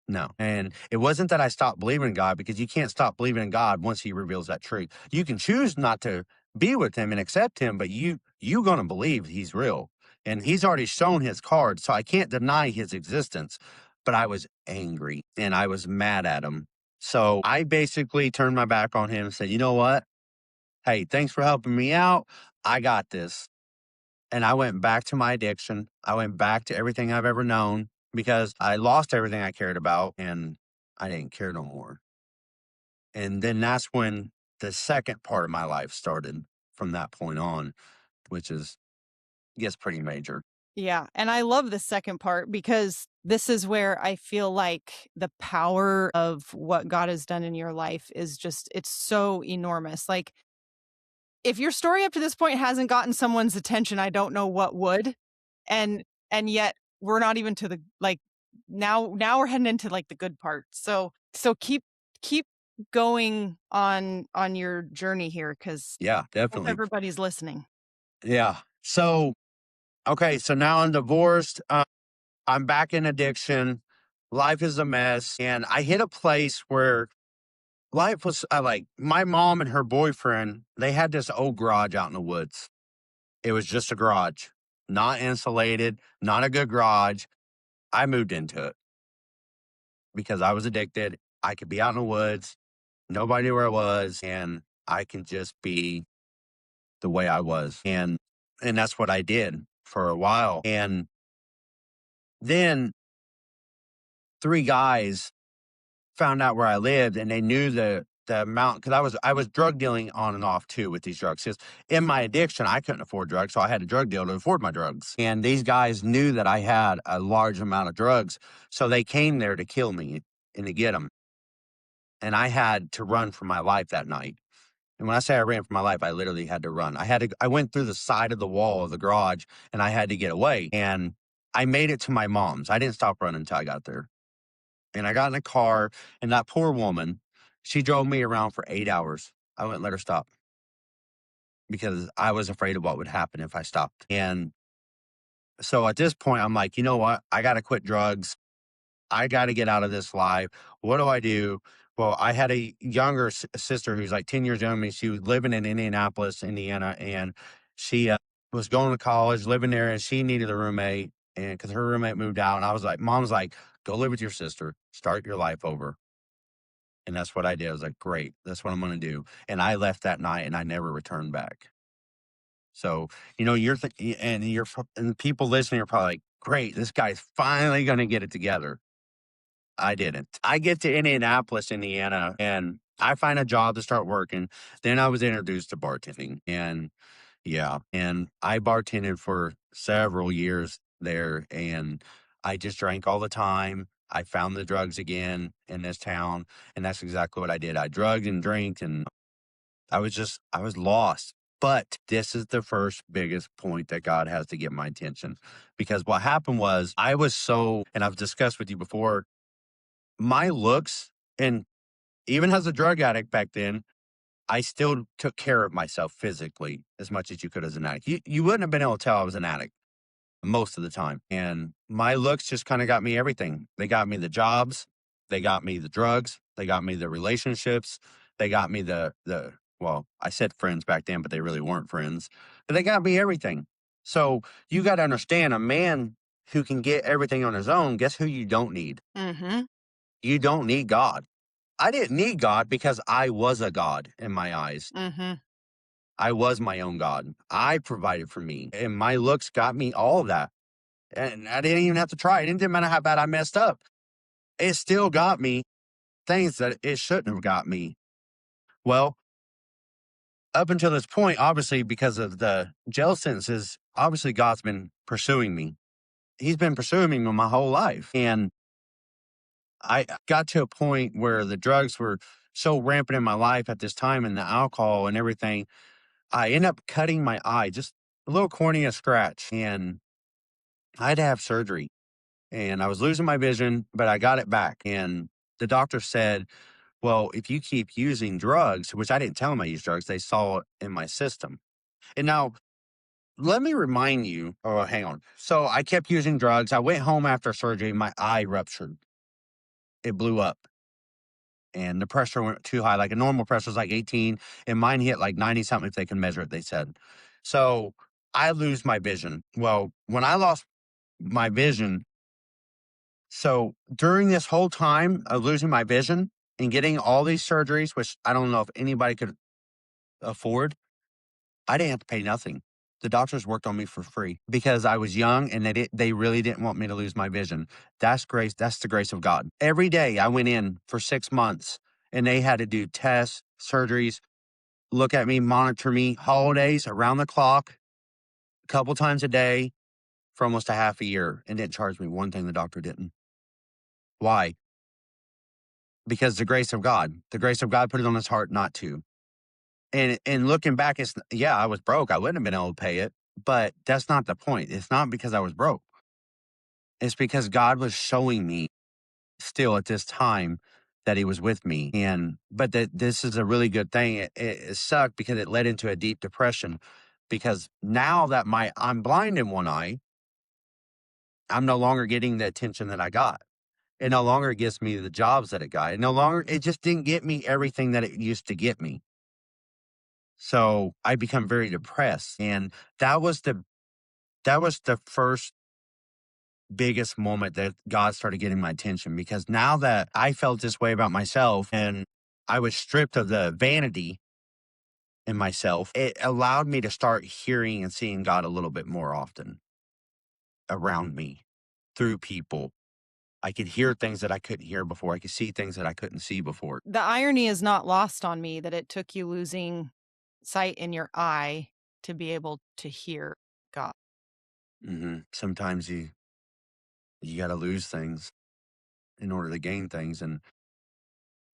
[SPEAKER 2] no. And it wasn't that I stopped believing in God, because you can't stop believing in God once he reveals that truth. You can choose not to be with him and accept him, but you going to believe he's real. And he's already shown his cards, so I can't deny his existence. But I was angry and I was mad at him. So I basically turned my back on him and said, you know what? Hey, thanks for helping me out. I got this. And I went back to my addiction. I went back to everything I've ever known because I lost everything I cared about and I didn't care no more. And then that's when the second part of my life started from that point on, which is, I guess, pretty major.
[SPEAKER 1] Yeah, and I love the second part because this is where I feel like the power of what God has done in your life is just it's so enormous. Like if your story up to this point hasn't gotten someone's attention, I don't know what would. And and yet we're not even to the like now we're heading into like the good part. So keep going on your journey here cuz
[SPEAKER 2] Yeah,
[SPEAKER 1] hope
[SPEAKER 2] definitely.
[SPEAKER 1] everybody's listening.
[SPEAKER 2] Yeah. So, okay. So now I'm divorced. I'm back in addiction. Life is a mess. And I hit a place where life was like my mom and her boyfriend, they had this old garage out in the woods. It was just a garage, not insulated, not a good garage. I moved into it because I was addicted. I could be out in the woods. Nobody knew where I was. And I can just be the way I was. And that's what I did for a while. And then three guys found out where I lived and they knew the amount because I was drug dealing on and off too with these drugs. 'Cause in my addiction, I couldn't afford drugs, so I had a drug deal to afford my drugs. And these guys knew that I had a large amount of drugs, so they came there to kill me and to get them. And I had to run for my life that night. And when I say I ran for my life, I literally had to run. I went through the side of the wall of the garage and I had to get away. And I made it to my mom's. I didn't stop running until I got there. And I got in a car, and that poor woman, she drove me around for 8 hours. I wouldn't let her stop because I was afraid of what would happen if I stopped. And so at this point, I'm like, you know what? I got to quit drugs. I got to get out of this life. What do I do? Well, I had a younger sister who's like 10 years younger than me. She was living in Indianapolis, Indiana, and she was going to college, living there, and she needed a roommate. And because her roommate moved out, and I was like, Mom's like, go live with your sister, start your life over. And that's what I did. I was like, great, that's what I'm going to do. And I left that night and I never returned back. So, and people listening are probably like, great, this guy's finally going to get it together. I didn't. I get to Indianapolis, Indiana, and I find a job to start working. Then I was introduced to bartending. And yeah, and I bartended for several years there. And I just drank all the time. I found the drugs again in this town. And that's exactly what I did. I drugged and drank, and I was lost. But this is the first biggest point that God has to get my attention. Because what happened was and I've discussed with you before, my looks, and even as a drug addict back then, I still took care of myself physically as much as you could as an addict. You wouldn't have been able to tell I was an addict most of the time. And my looks just kind of got me everything. They got me the jobs, they got me the drugs, they got me the relationships, they got me the well, I said friends back then, but they really weren't friends. But they got me everything. So you got to understand, a man who can get everything on his own, guess who you don't need?
[SPEAKER 1] Mhm.
[SPEAKER 2] You don't need God. I didn't need God because I was a God in my eyes.
[SPEAKER 1] Mhm.
[SPEAKER 2] I was my own God. I provided for me, and my looks got me all of that. And I didn't even have to try. It didn't matter how bad I messed up. It still got me things that it shouldn't have got me. Well, up until this point, obviously, because of the jail sentences, obviously God's been pursuing me. he's been pursuing me my whole life. And I got to a point where the drugs were so rampant in my life at this time and the alcohol and everything. I ended up cutting my eye, just a little cornea scratch. And I had to have surgery and I was losing my vision, but I got it back. And the doctor said, well, if you keep using drugs, which I didn't tell them I used drugs, they saw it in my system. And now let me remind you, oh, hang on. So I kept using drugs. I went home after surgery. My eye ruptured. It blew up and the pressure went too high. Like a normal pressure is like 18 and mine hit like 90 something if they can measure it, they said. So I lose my vision. Well, when I lost my vision, so during this whole time of losing my vision and getting all these surgeries, which I don't know if anybody could afford, I didn't have to pay nothing. The doctors worked on me for free because I was young and they really didn't want me to lose my vision. That's grace. That's the grace of God. Every day I went in for 6 months and they had to do tests, surgeries, look at me, monitor me, holidays around the clock, a couple times a day for almost a half a year and didn't charge me one thing the doctor didn't. Why? Because the grace of God. The grace of God put it on his heart not to. And looking back, it's yeah, I was broke. I wouldn't have been able to pay it, but that's not the point. It's not because I was broke. It's because God was showing me still at this time that he was with me. And but that this is a really good thing. It sucked because it led into a deep depression because now that I'm blind in one eye, I'm no longer getting the attention that I got. It no longer gives me the jobs that it got. It just didn't get me everything that it used to get me. So I become very depressed. And that was the first biggest moment that God started getting my attention because now that I felt this way about myself and I was stripped of the vanity in myself, it allowed me to start hearing and seeing God a little bit more often around me through people. I could hear things that I couldn't hear before. I could see things that I couldn't see before.
[SPEAKER 1] The irony is not lost on me that it took you losing sight in your eye to be able to hear God.
[SPEAKER 2] Sometimes you got to lose things in order to gain things. And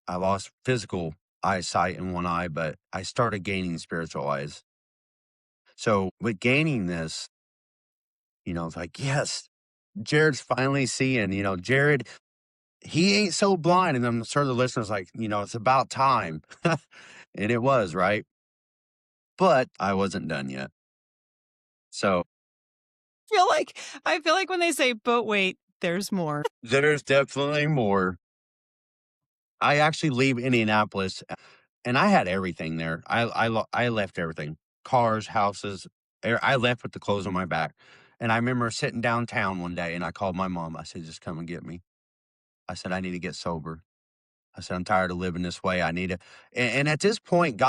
[SPEAKER 2] I lost physical eyesight in one eye, but I started gaining spiritual eyes. So with gaining this, it's like, yes, Jared's finally seeing, Jared, he ain't so blind. And I'm sure the listeners like, it's about time. And it was, right? But I wasn't done yet. So
[SPEAKER 1] I feel like when they say, but wait, there's more.
[SPEAKER 2] there's definitely more. I actually leave Indianapolis and I had everything there. I left everything, cars, houses. I left with the clothes on my back. And I remember sitting downtown one day and I called my mom. I said, just come and get me. I said, I need to get sober. I said, I'm tired of living this way. I need to. And at this point,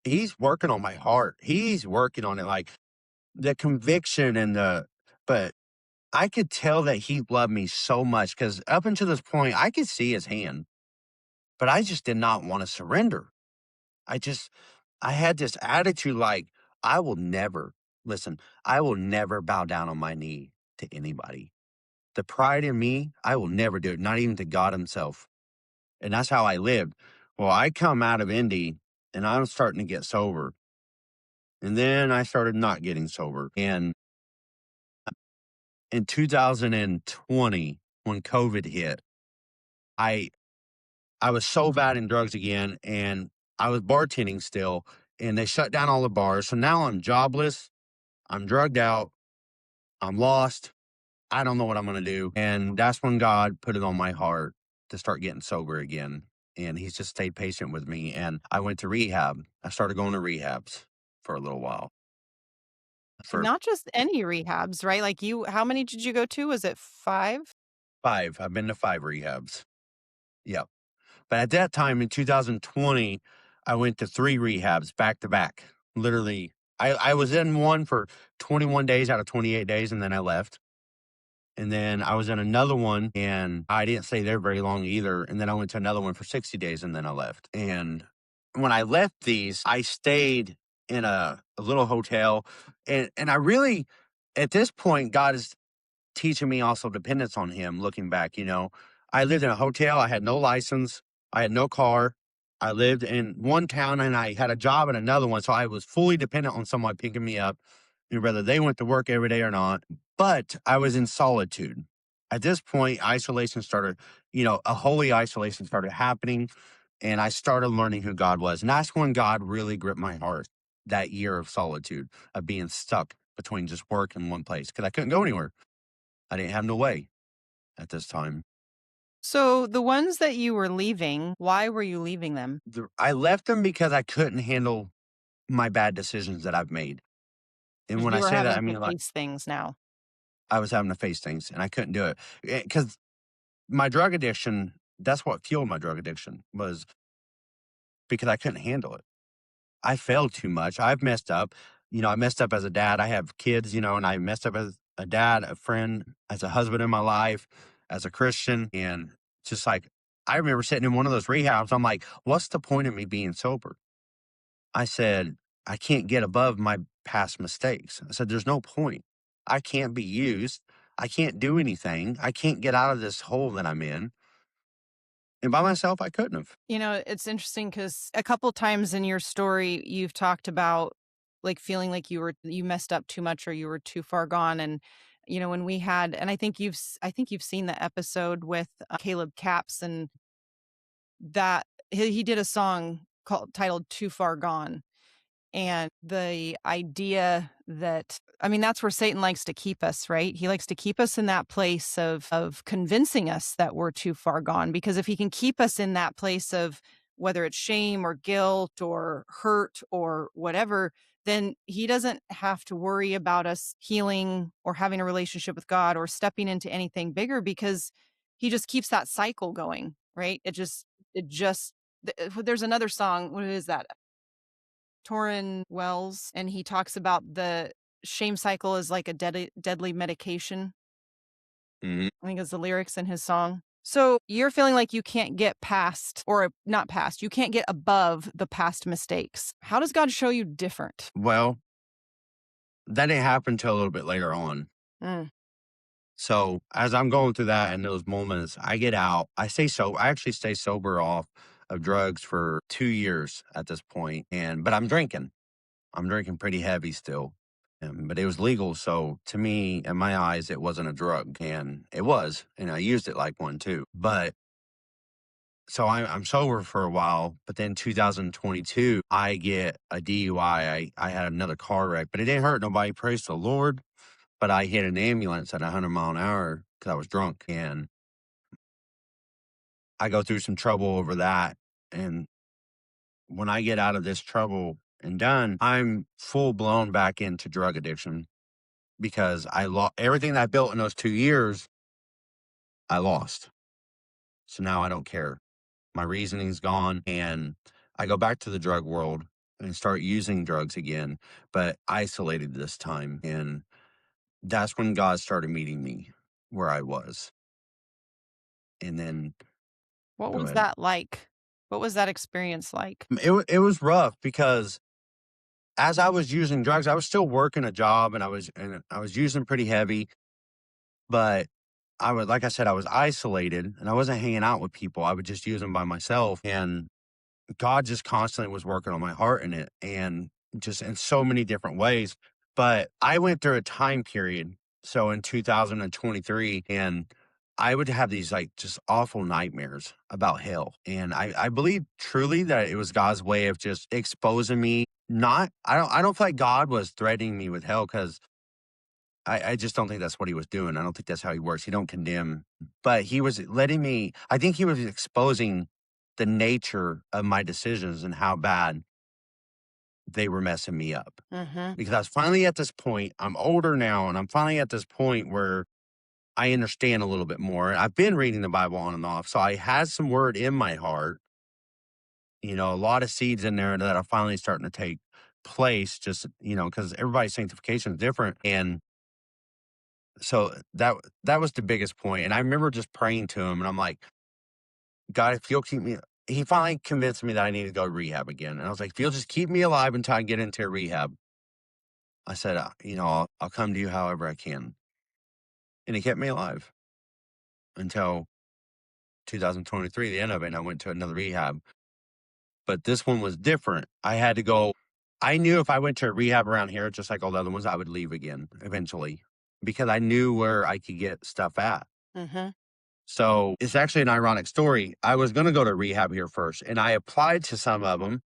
[SPEAKER 2] he's working on my heart. He's working on it, like the conviction but I could tell that he loved me so much because up until this point, I could see his hand, but I just did not want to surrender. I had this attitude like, I will never, listen, I will never bow down on my knee to anybody. The pride in me, I will never do it, not even to God himself. And that's how I lived. Well, I come out of Indy and I'm starting to get sober. And then I started not getting sober. And in 2020, when COVID hit, I I was so bad in drugs again and I was bartending still and they shut down all the bars. So now I'm jobless, I'm drugged out, I'm lost. I don't know what I'm going to do. And that's when God put it on my heart to start getting sober again. And he's just stayed patient with me. And I went to rehab. I started going to rehabs for a little while. For
[SPEAKER 1] Not just any rehabs, right? Like how many did you go to? Was it 5?
[SPEAKER 2] 5. I've been to 5 rehabs. Yep. But at that time in 2020, I went to 3 rehabs back to back. Literally, I was in one for 21 days out of 28 days, and then I left. And then I was in another one and I didn't stay there very long either. And then I went to another one for 60 days and then I left. And when I left these, I stayed in a little hotel. And I really, at this point, God is teaching me also dependence on him looking back, I lived in a hotel, I had no license, I had no car. I lived in one town and I had a job in another one, so I was fully dependent on someone picking me up, whether they went to work every day or not. But I was in solitude. At this point, isolation started, a holy isolation started happening, and I started learning who God was. And that's when God really gripped my heart, that year of solitude, of being stuck between just work and one place because I couldn't go anywhere. I didn't have no way at this time.
[SPEAKER 1] So the ones that you were leaving, why were you leaving them?
[SPEAKER 2] I left them because I couldn't handle my bad decisions that I've made. And when I
[SPEAKER 1] You were
[SPEAKER 2] say that, I
[SPEAKER 1] having to
[SPEAKER 2] mean, like,
[SPEAKER 1] face things now.
[SPEAKER 2] I was having to face things and I couldn't do it because my drug addiction, that's what fueled my drug addiction, was because I couldn't handle it. I failed too much. I've messed up. I messed up as a dad. I have kids, and I messed up as a dad, a friend, as a husband in my life, as a Christian. And just like, I remember sitting in one of those rehabs. I'm like, what's the point of me being sober? I said, I can't get above my past mistakes. I said, there's no point. I can't be used. I can't do anything. I can't get out of this hole that I'm in. And by myself, I couldn't have.
[SPEAKER 1] It's interesting because a couple times in your story, you've talked about like feeling like you messed up too much or you were too far gone. And, when we had, and I think you've seen the episode with Caleb Capps and that he did a song titled Too Far Gone. And the idea that, I mean, that's where Satan likes to keep us, right? He likes to keep us in that place of convincing us that we're too far gone. Because if he can keep us in that place of whether it's shame or guilt or hurt or whatever, then he doesn't have to worry about us healing or having a relationship with God or stepping into anything bigger because he just keeps that cycle going, right? There's another song. What is that? Torrin Wells, and he talks about the shame cycle as like a deadly medication.
[SPEAKER 2] Mhm.
[SPEAKER 1] I think it's the lyrics in his song. So you're feeling like you can't get past, or not past, you can't get above the past mistakes. How does God show you different?
[SPEAKER 2] Well, that didn't happen until a little bit later on.
[SPEAKER 1] Mm.
[SPEAKER 2] So as I'm going through that in those moments, I get out. I stay sober. I actually stay sober off of drugs for 2 years at this point. But I'm drinking. I'm drinking pretty heavy still. But it was legal. So to me, in my eyes, it wasn't a drug. And it was. And I used it like one too. But so I'm sober for a while. But then 2022, I get a DUI. I had another car wreck, but it didn't hurt nobody. Praise the Lord. But I hit an ambulance at 100 mile an hour because I was drunk. And I go through some trouble over that. And when I get out of this trouble and done, I'm full blown back into drug addiction because I lost everything that I built in those 2 years. I lost. So now I don't care. My reasoning's gone. And I go back to the drug world and start using drugs again, but isolated this time. And that's when God started meeting me where I was. And then
[SPEAKER 1] What
[SPEAKER 2] go
[SPEAKER 1] was
[SPEAKER 2] ahead.
[SPEAKER 1] that like? What was that experience like?
[SPEAKER 2] It was rough because as I was using drugs, I was still working a job and I was using pretty heavy, but like I said, I was isolated and I wasn't hanging out with people. I would just use them by myself. And God just constantly was working on my heart in it and just in so many different ways. But I went through a time period. So in 2023, and I would have these like just awful nightmares about hell. And I believe truly that it was God's way of just exposing me. I don't feel like God was threatening me with hell because I just don't think that's what he was doing. I don't think that's how he works. He don't condemn, but he was letting me, I think he was exposing the nature of my decisions and how bad they were messing me up.
[SPEAKER 1] Mm-hmm.
[SPEAKER 2] Because I was finally at this point, I'm older now, and I'm finally at this point where I understand a little bit more. I've been reading the Bible on and off, so I had some word in my heart, a lot of seeds in there that are finally starting to take place, just, because everybody's sanctification is different. And so that was the biggest point. And I remember just praying to him and I'm like, God, if you'll keep me, he finally convinced me that I needed to go to rehab again. And I was like, if you'll just keep me alive until I get into rehab, I said, I'll come to you however I can. and it kept me alive until 2023, the end of it, and I went to another rehab. But this one was different. I had to go. I knew if I went to a rehab around here, just like all the other ones, I would leave again eventually because I knew where I could get stuff at.
[SPEAKER 1] Mm-hmm.
[SPEAKER 2] So it's actually an ironic story. I was going to go to rehab here first, and I applied to some of them.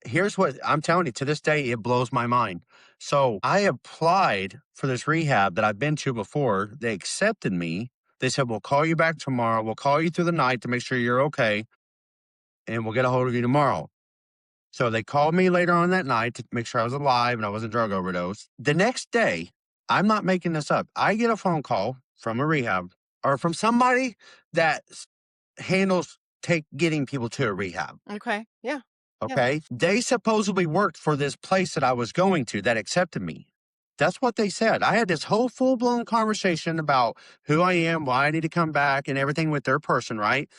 [SPEAKER 2] Here's what I'm telling you, to this day, it blows my mind. So I applied for this rehab that I've been to before. They accepted me. They said, we'll call you back tomorrow. We'll call you through the night to make sure you're okay, and we'll get a hold of you tomorrow. So they called me later on that night to make sure I was alive and I wasn't drug overdose. The next day, I'm not making this up. I get a phone call from a rehab or from somebody that handles getting people to a rehab.
[SPEAKER 1] Okay. Yeah. Yeah.
[SPEAKER 2] Okay. They supposedly worked for this place that I was going to that accepted me. That's what they said. I had this whole full blown conversation about who I am, why I need to come back, and everything with their person, right?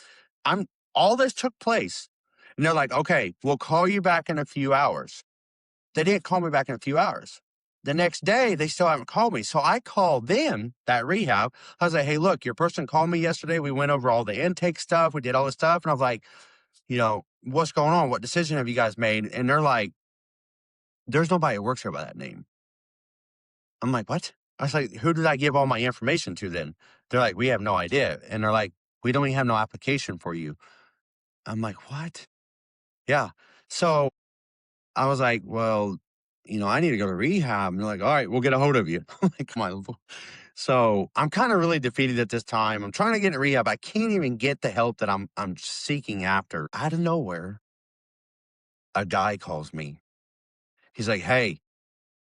[SPEAKER 2] I'm All this took place. And they're like, okay, we'll call you back in a few hours. They didn't call me back in a few hours. The next day, they still haven't called me. So I called them, that rehab. I was like, hey, look, your person called me yesterday. We went over all the intake stuff. We did all this stuff. And I was like, what's going on? What decision have you guys made? And they're like, there's nobody who works here by that name. I'm like, what? I was like, who did I give all my information to then? They're like, we have no idea. And they're like, we don't even have no application for you. I'm like, what? Yeah. So I was like, well, I need to go to rehab. And they're like, all right, we'll get a hold of you. I'm like, come on. So I'm kind of really defeated at this time. I'm trying to get in rehab. I can't even get the help that I'm seeking after. Out of nowhere, a guy calls me. He's like, hey,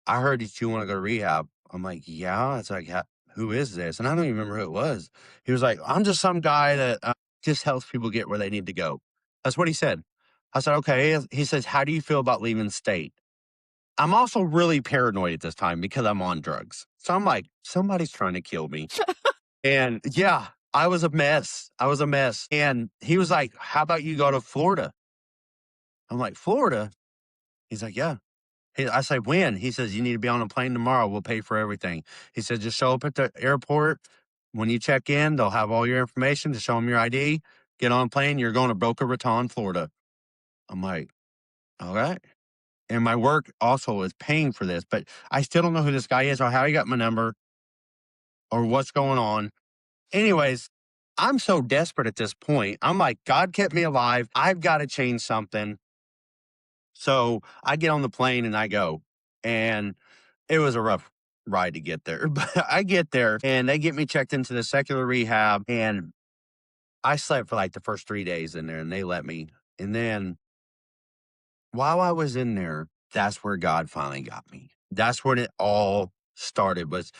[SPEAKER 2] I heard that you want to go to rehab. I'm like, yeah. It's like, who is this? And I don't even remember who it was. He was like, I'm just some guy that just helps people get where they need to go. That's what he said. I said, okay. He says, how do you feel about leaving state? I'm also really paranoid at this time because I'm on drugs. So I'm like, somebody's trying to kill me. And yeah, I was a mess. I was a mess. And he was like, how about you go to Florida? I'm like, Florida? He's like, yeah. I say, when? He says, you need to be on a plane tomorrow. We'll pay for everything. He said, just show up at the airport. When you check in, they'll have all your information to show them your ID. Get on a plane. You're going to Boca Raton, Florida. I'm like, all right. And my work also is paying for this, but I still don't know who this guy is or how he got my number or what's going on. Anyways, I'm so desperate at this point. I'm like, God kept me alive. I've got to change something. So I get on the plane and I go. And it was a rough ride to get there. But I get there and they get me checked into the secular rehab. And I slept for like the first 3 days in there and they let me. And then while I was in there, that's where God finally got me. That's when it all started was,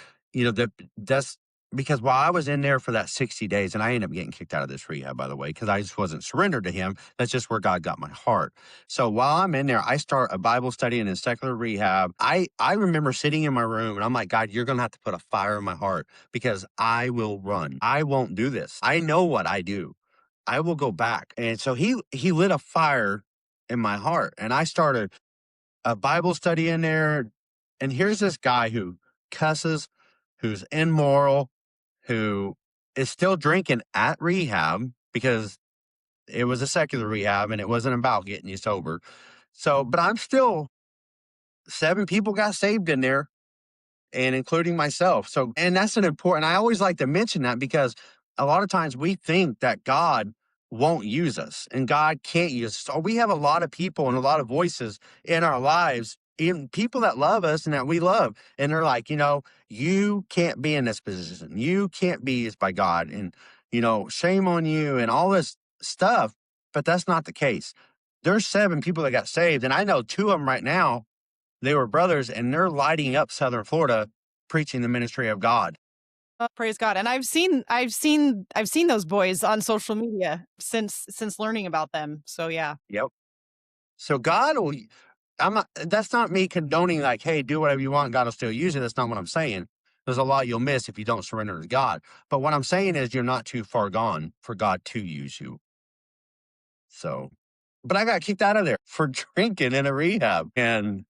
[SPEAKER 2] that's because while I was in there for that 60 days, and I ended up getting kicked out of this rehab, by the way, because I just wasn't surrendered to him. That's just where God got my heart. So while I'm in there, I start a Bible study in a secular rehab. I remember sitting in my room and I'm like, God, you're going to have to put a fire in my heart because I will run. I won't do this. I know what I do. I will go back. And so he lit a fire in my heart. And I started a Bible study in there. And here's this guy who cusses, who's immoral, who is still drinking at rehab because it was a secular rehab and it wasn't about getting you sober. So, but I'm still 7 people got saved in there and including myself. So, and that's I always like to mention that because a lot of times we think that God won't use us and God can't use us. So we have a lot of people and a lot of voices in our lives, even people that love us and that we love. And they're like, you can't be in this position. You can't be used by God. And, shame on you and all this stuff. But that's not the case. There's 7 people that got saved. And I know 2 of them right now, they were brothers and they're lighting up Southern Florida preaching the ministry of God.
[SPEAKER 1] Oh, praise God. And I've seen those boys on social media since learning about them. So yeah.
[SPEAKER 2] Yep. So that's not me condoning like, hey, do whatever you want. God will still use it. That's not what I'm saying. There's a lot you'll miss if you don't surrender to God. But what I'm saying is you're not too far gone for God to use you. So, but I got kicked out of there for drinking in a rehab. And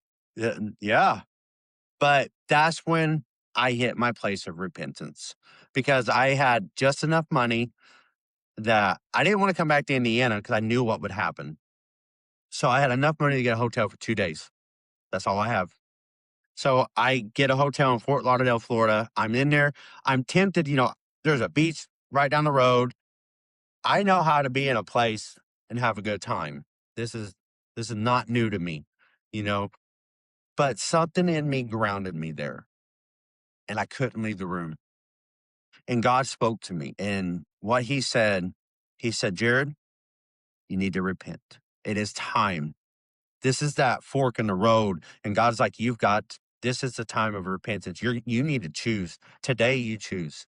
[SPEAKER 2] yeah, but that's when I hit my place of repentance because I had just enough money that I didn't want to come back to Indiana because I knew what would happen. So I had enough money to get a hotel for 2 days. That's all I have. So I get a hotel in Fort Lauderdale, Florida. I'm in there. I'm tempted, there's a beach right down the road. I know how to be in a place and have a good time. This is this is not new to me, you know, but something in me grounded me there and I couldn't leave the room. And God spoke to me. And what he said, Jared, you need to repent. It is time. This is that fork in the road. And God's like, this is the time of repentance. You need to choose. Today you choose.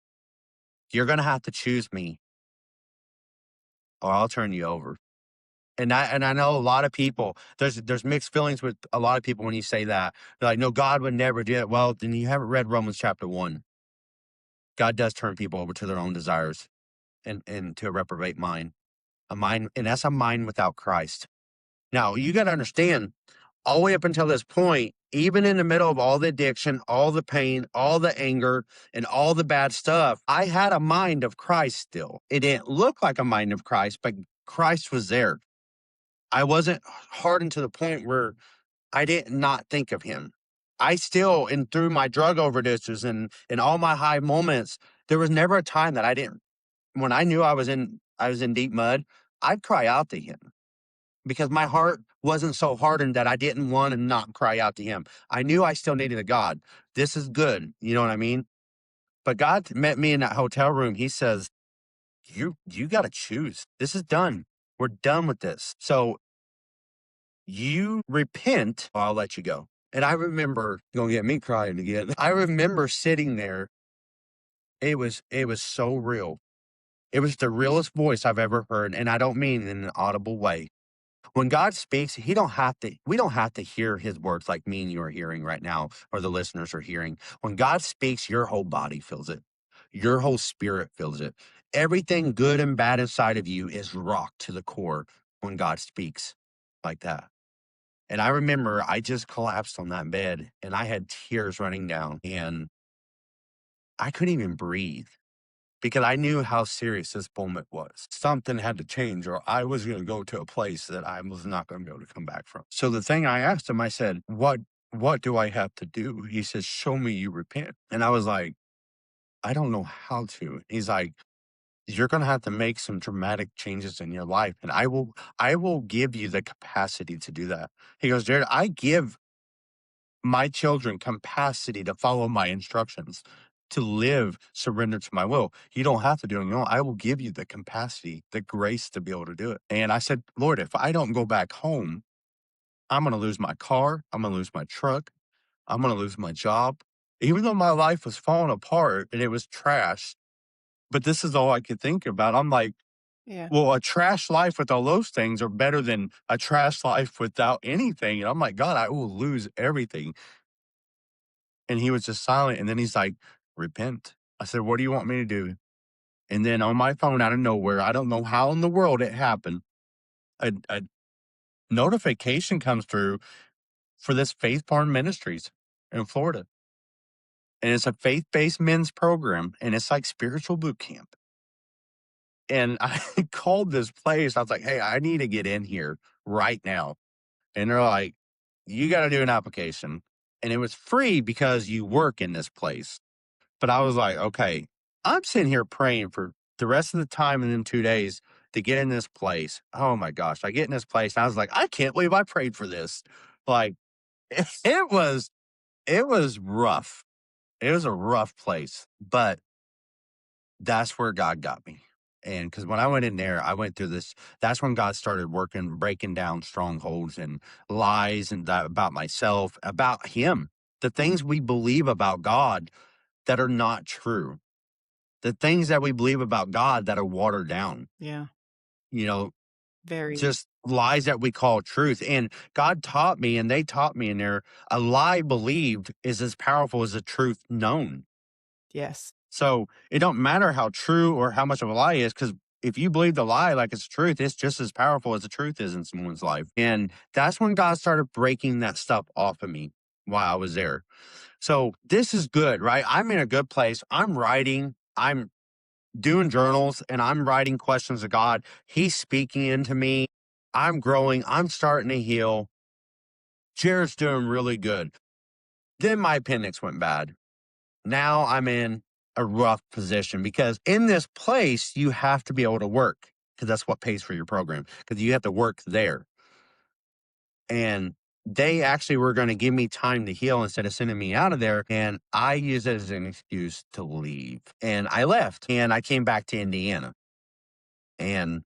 [SPEAKER 2] You're going to have to choose me or I'll turn you over. And I know a lot of people, there's mixed feelings with a lot of people when you say that. They're like, no, God would never do it. Well, then you haven't read Romans chapter 1. God does turn people over to their own desires and to a reprobate mind. A mind, and that's a mind without Christ. Now, you got to understand, all the way up until this point, even in the middle of all the addiction, all the pain, all the anger, and all the bad stuff, I had a mind of Christ still. It didn't look like a mind of Christ, but Christ was there. I wasn't hardened to the point where I did not think of him. I still, and through my drug overdoses and all my high moments, there was never a time that I didn't. When I knew I was in deep mud, I'd cry out to him because my heart wasn't so hardened that I didn't want to not cry out to him. I knew I still needed a God. This is good. You know what I mean? But God met me in that hotel room. He says, you got to choose. This is done. We're done with this. So you repent, or I'll let you go. And I remember, gonna get me crying again. I remember sitting there. It was so real. It was the realest voice I've ever heard. And I don't mean in an audible way. When God speaks, we don't have to hear his words like me and you are hearing right now, or the listeners are hearing. When God speaks, your whole body feels it. Your whole spirit feels it. Everything good and bad inside of you is rocked to the core when God speaks like that. And I remember I just collapsed on that bed and I had tears running down and I couldn't even breathe because I knew how serious this moment was. Something had to change or I was going to go to a place that I was not going to be able to come back from. So the thing I asked him, I said, what do I have to do? He says, show me you repent. And I was like, I don't know how to. He's like, you're going to have to make some dramatic changes in your life and I will give you the capacity to do that. He goes, Jared, I give my children capacity to follow my instructions, to live surrender to my will. You don't have to do it on your own. I will give you the capacity, the grace to be able to do it. And I said, Lord, if I don't go back home, I'm going to lose my car. I'm going to lose my truck. I'm going to lose my job. Even though my life was falling apart and it was trash, but this is all I could think about. I'm like,
[SPEAKER 1] Yeah.
[SPEAKER 2] well, a trash life with all those things are better than a trash life without anything. And I'm like, God, I will lose everything. And he was just silent. And then he's like, repent. I said, what do you want me to do? And then on my phone, out of nowhere, I don't know how in the world it happened, a notification comes through for this Faith Farm Ministries in Florida. And it's a faith based men's program. And it's like spiritual boot camp. And I called this place. I was like, hey, I need to get in here right now. And they're like, you got to do an application. And it was free because you work in this place. But I was like, okay, I'm sitting here praying for the rest of the time in them 2 days to get in this place. Oh my gosh. I get in this place and I was like, I can't believe I prayed for this. Like it was rough. It was a rough place, but that's where God got me. And because when I went in there, I went through this. That's when God started working, breaking down strongholds and lies and that about myself, about Him, the things we believe about God that are not true, the things that we believe about God that are watered down,
[SPEAKER 1] Yeah.
[SPEAKER 2] you know,
[SPEAKER 1] Very.
[SPEAKER 2] just lies that we call truth. And God taught me, and they taught me in there, a lie believed is as powerful as a truth known.
[SPEAKER 1] Yes.
[SPEAKER 2] So it don't matter how true or how much of a lie is, because if you believe the lie like it's truth, it's just as powerful as the truth is in someone's life. And that's when God started breaking that stuff off of me. while I was there. So this is good, right? I'm in a good place. I'm writing, I'm doing journals, and I'm writing questions to God. He's speaking into me. I'm growing. I'm starting to heal. Jared's doing really good. Then my appendix went bad. Now I'm in a rough position because in this place, you have to be able to work because that's what pays for your program because you have to work there. And they actually were going to give me time to heal instead of sending me out of there. And I used it as an excuse to leave. And I left and I came back to Indiana. And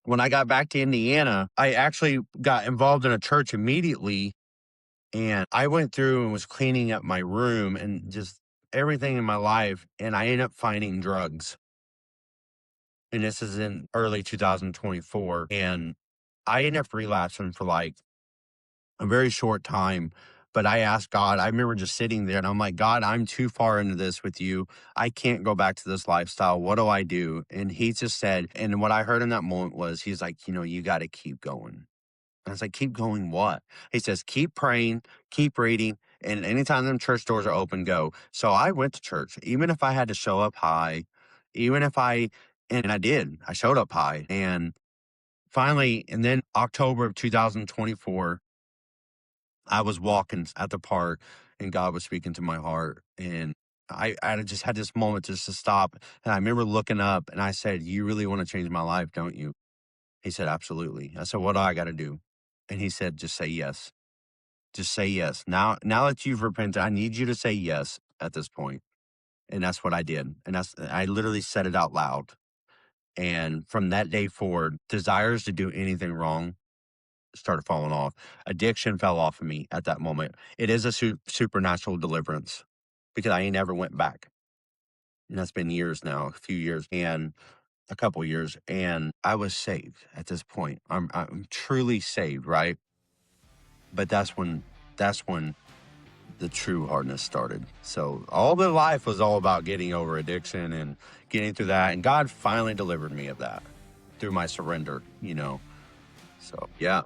[SPEAKER 2] when I got back to Indiana, I actually got involved in a church immediately. And I went through and was cleaning up my room and just everything in my life. And I ended up finding drugs. And this is in early 2024. And I ended up relapsing for like a very short time. But I asked God, I remember just sitting there and I'm like, God, I'm too far into this with you. I can't go back to this lifestyle. What do I do? And he just said, and what I heard in that moment was, he's like, you got to keep going. And I was like, keep going what? He says, keep praying, keep reading. And anytime them church doors are open, go. So I went to church, even if I had to show up high, even if and I did, I showed up high. And finally, and then October of 2024, I was walking at the park and God was speaking to my heart. And I just had this moment just to stop. And I remember looking up and I said, you really want to change my life, don't you? He said, absolutely. I said, what do I got to do? And he said, just say yes. Just say yes. Now that you've repented, I need you to say yes at this point. And that's what I did. And I literally said it out loud. And from that day forward, desires to do anything wrong started falling off. Addiction fell off of me at that moment. It is a supernatural deliverance because I ain't never went back. And that's been years now, a few years and a couple years. And I was saved at this point. I'm truly saved, right? But that's when the true hardness started. So all the life was all about getting over addiction and getting through that. And God finally delivered me of that through my surrender, So yeah.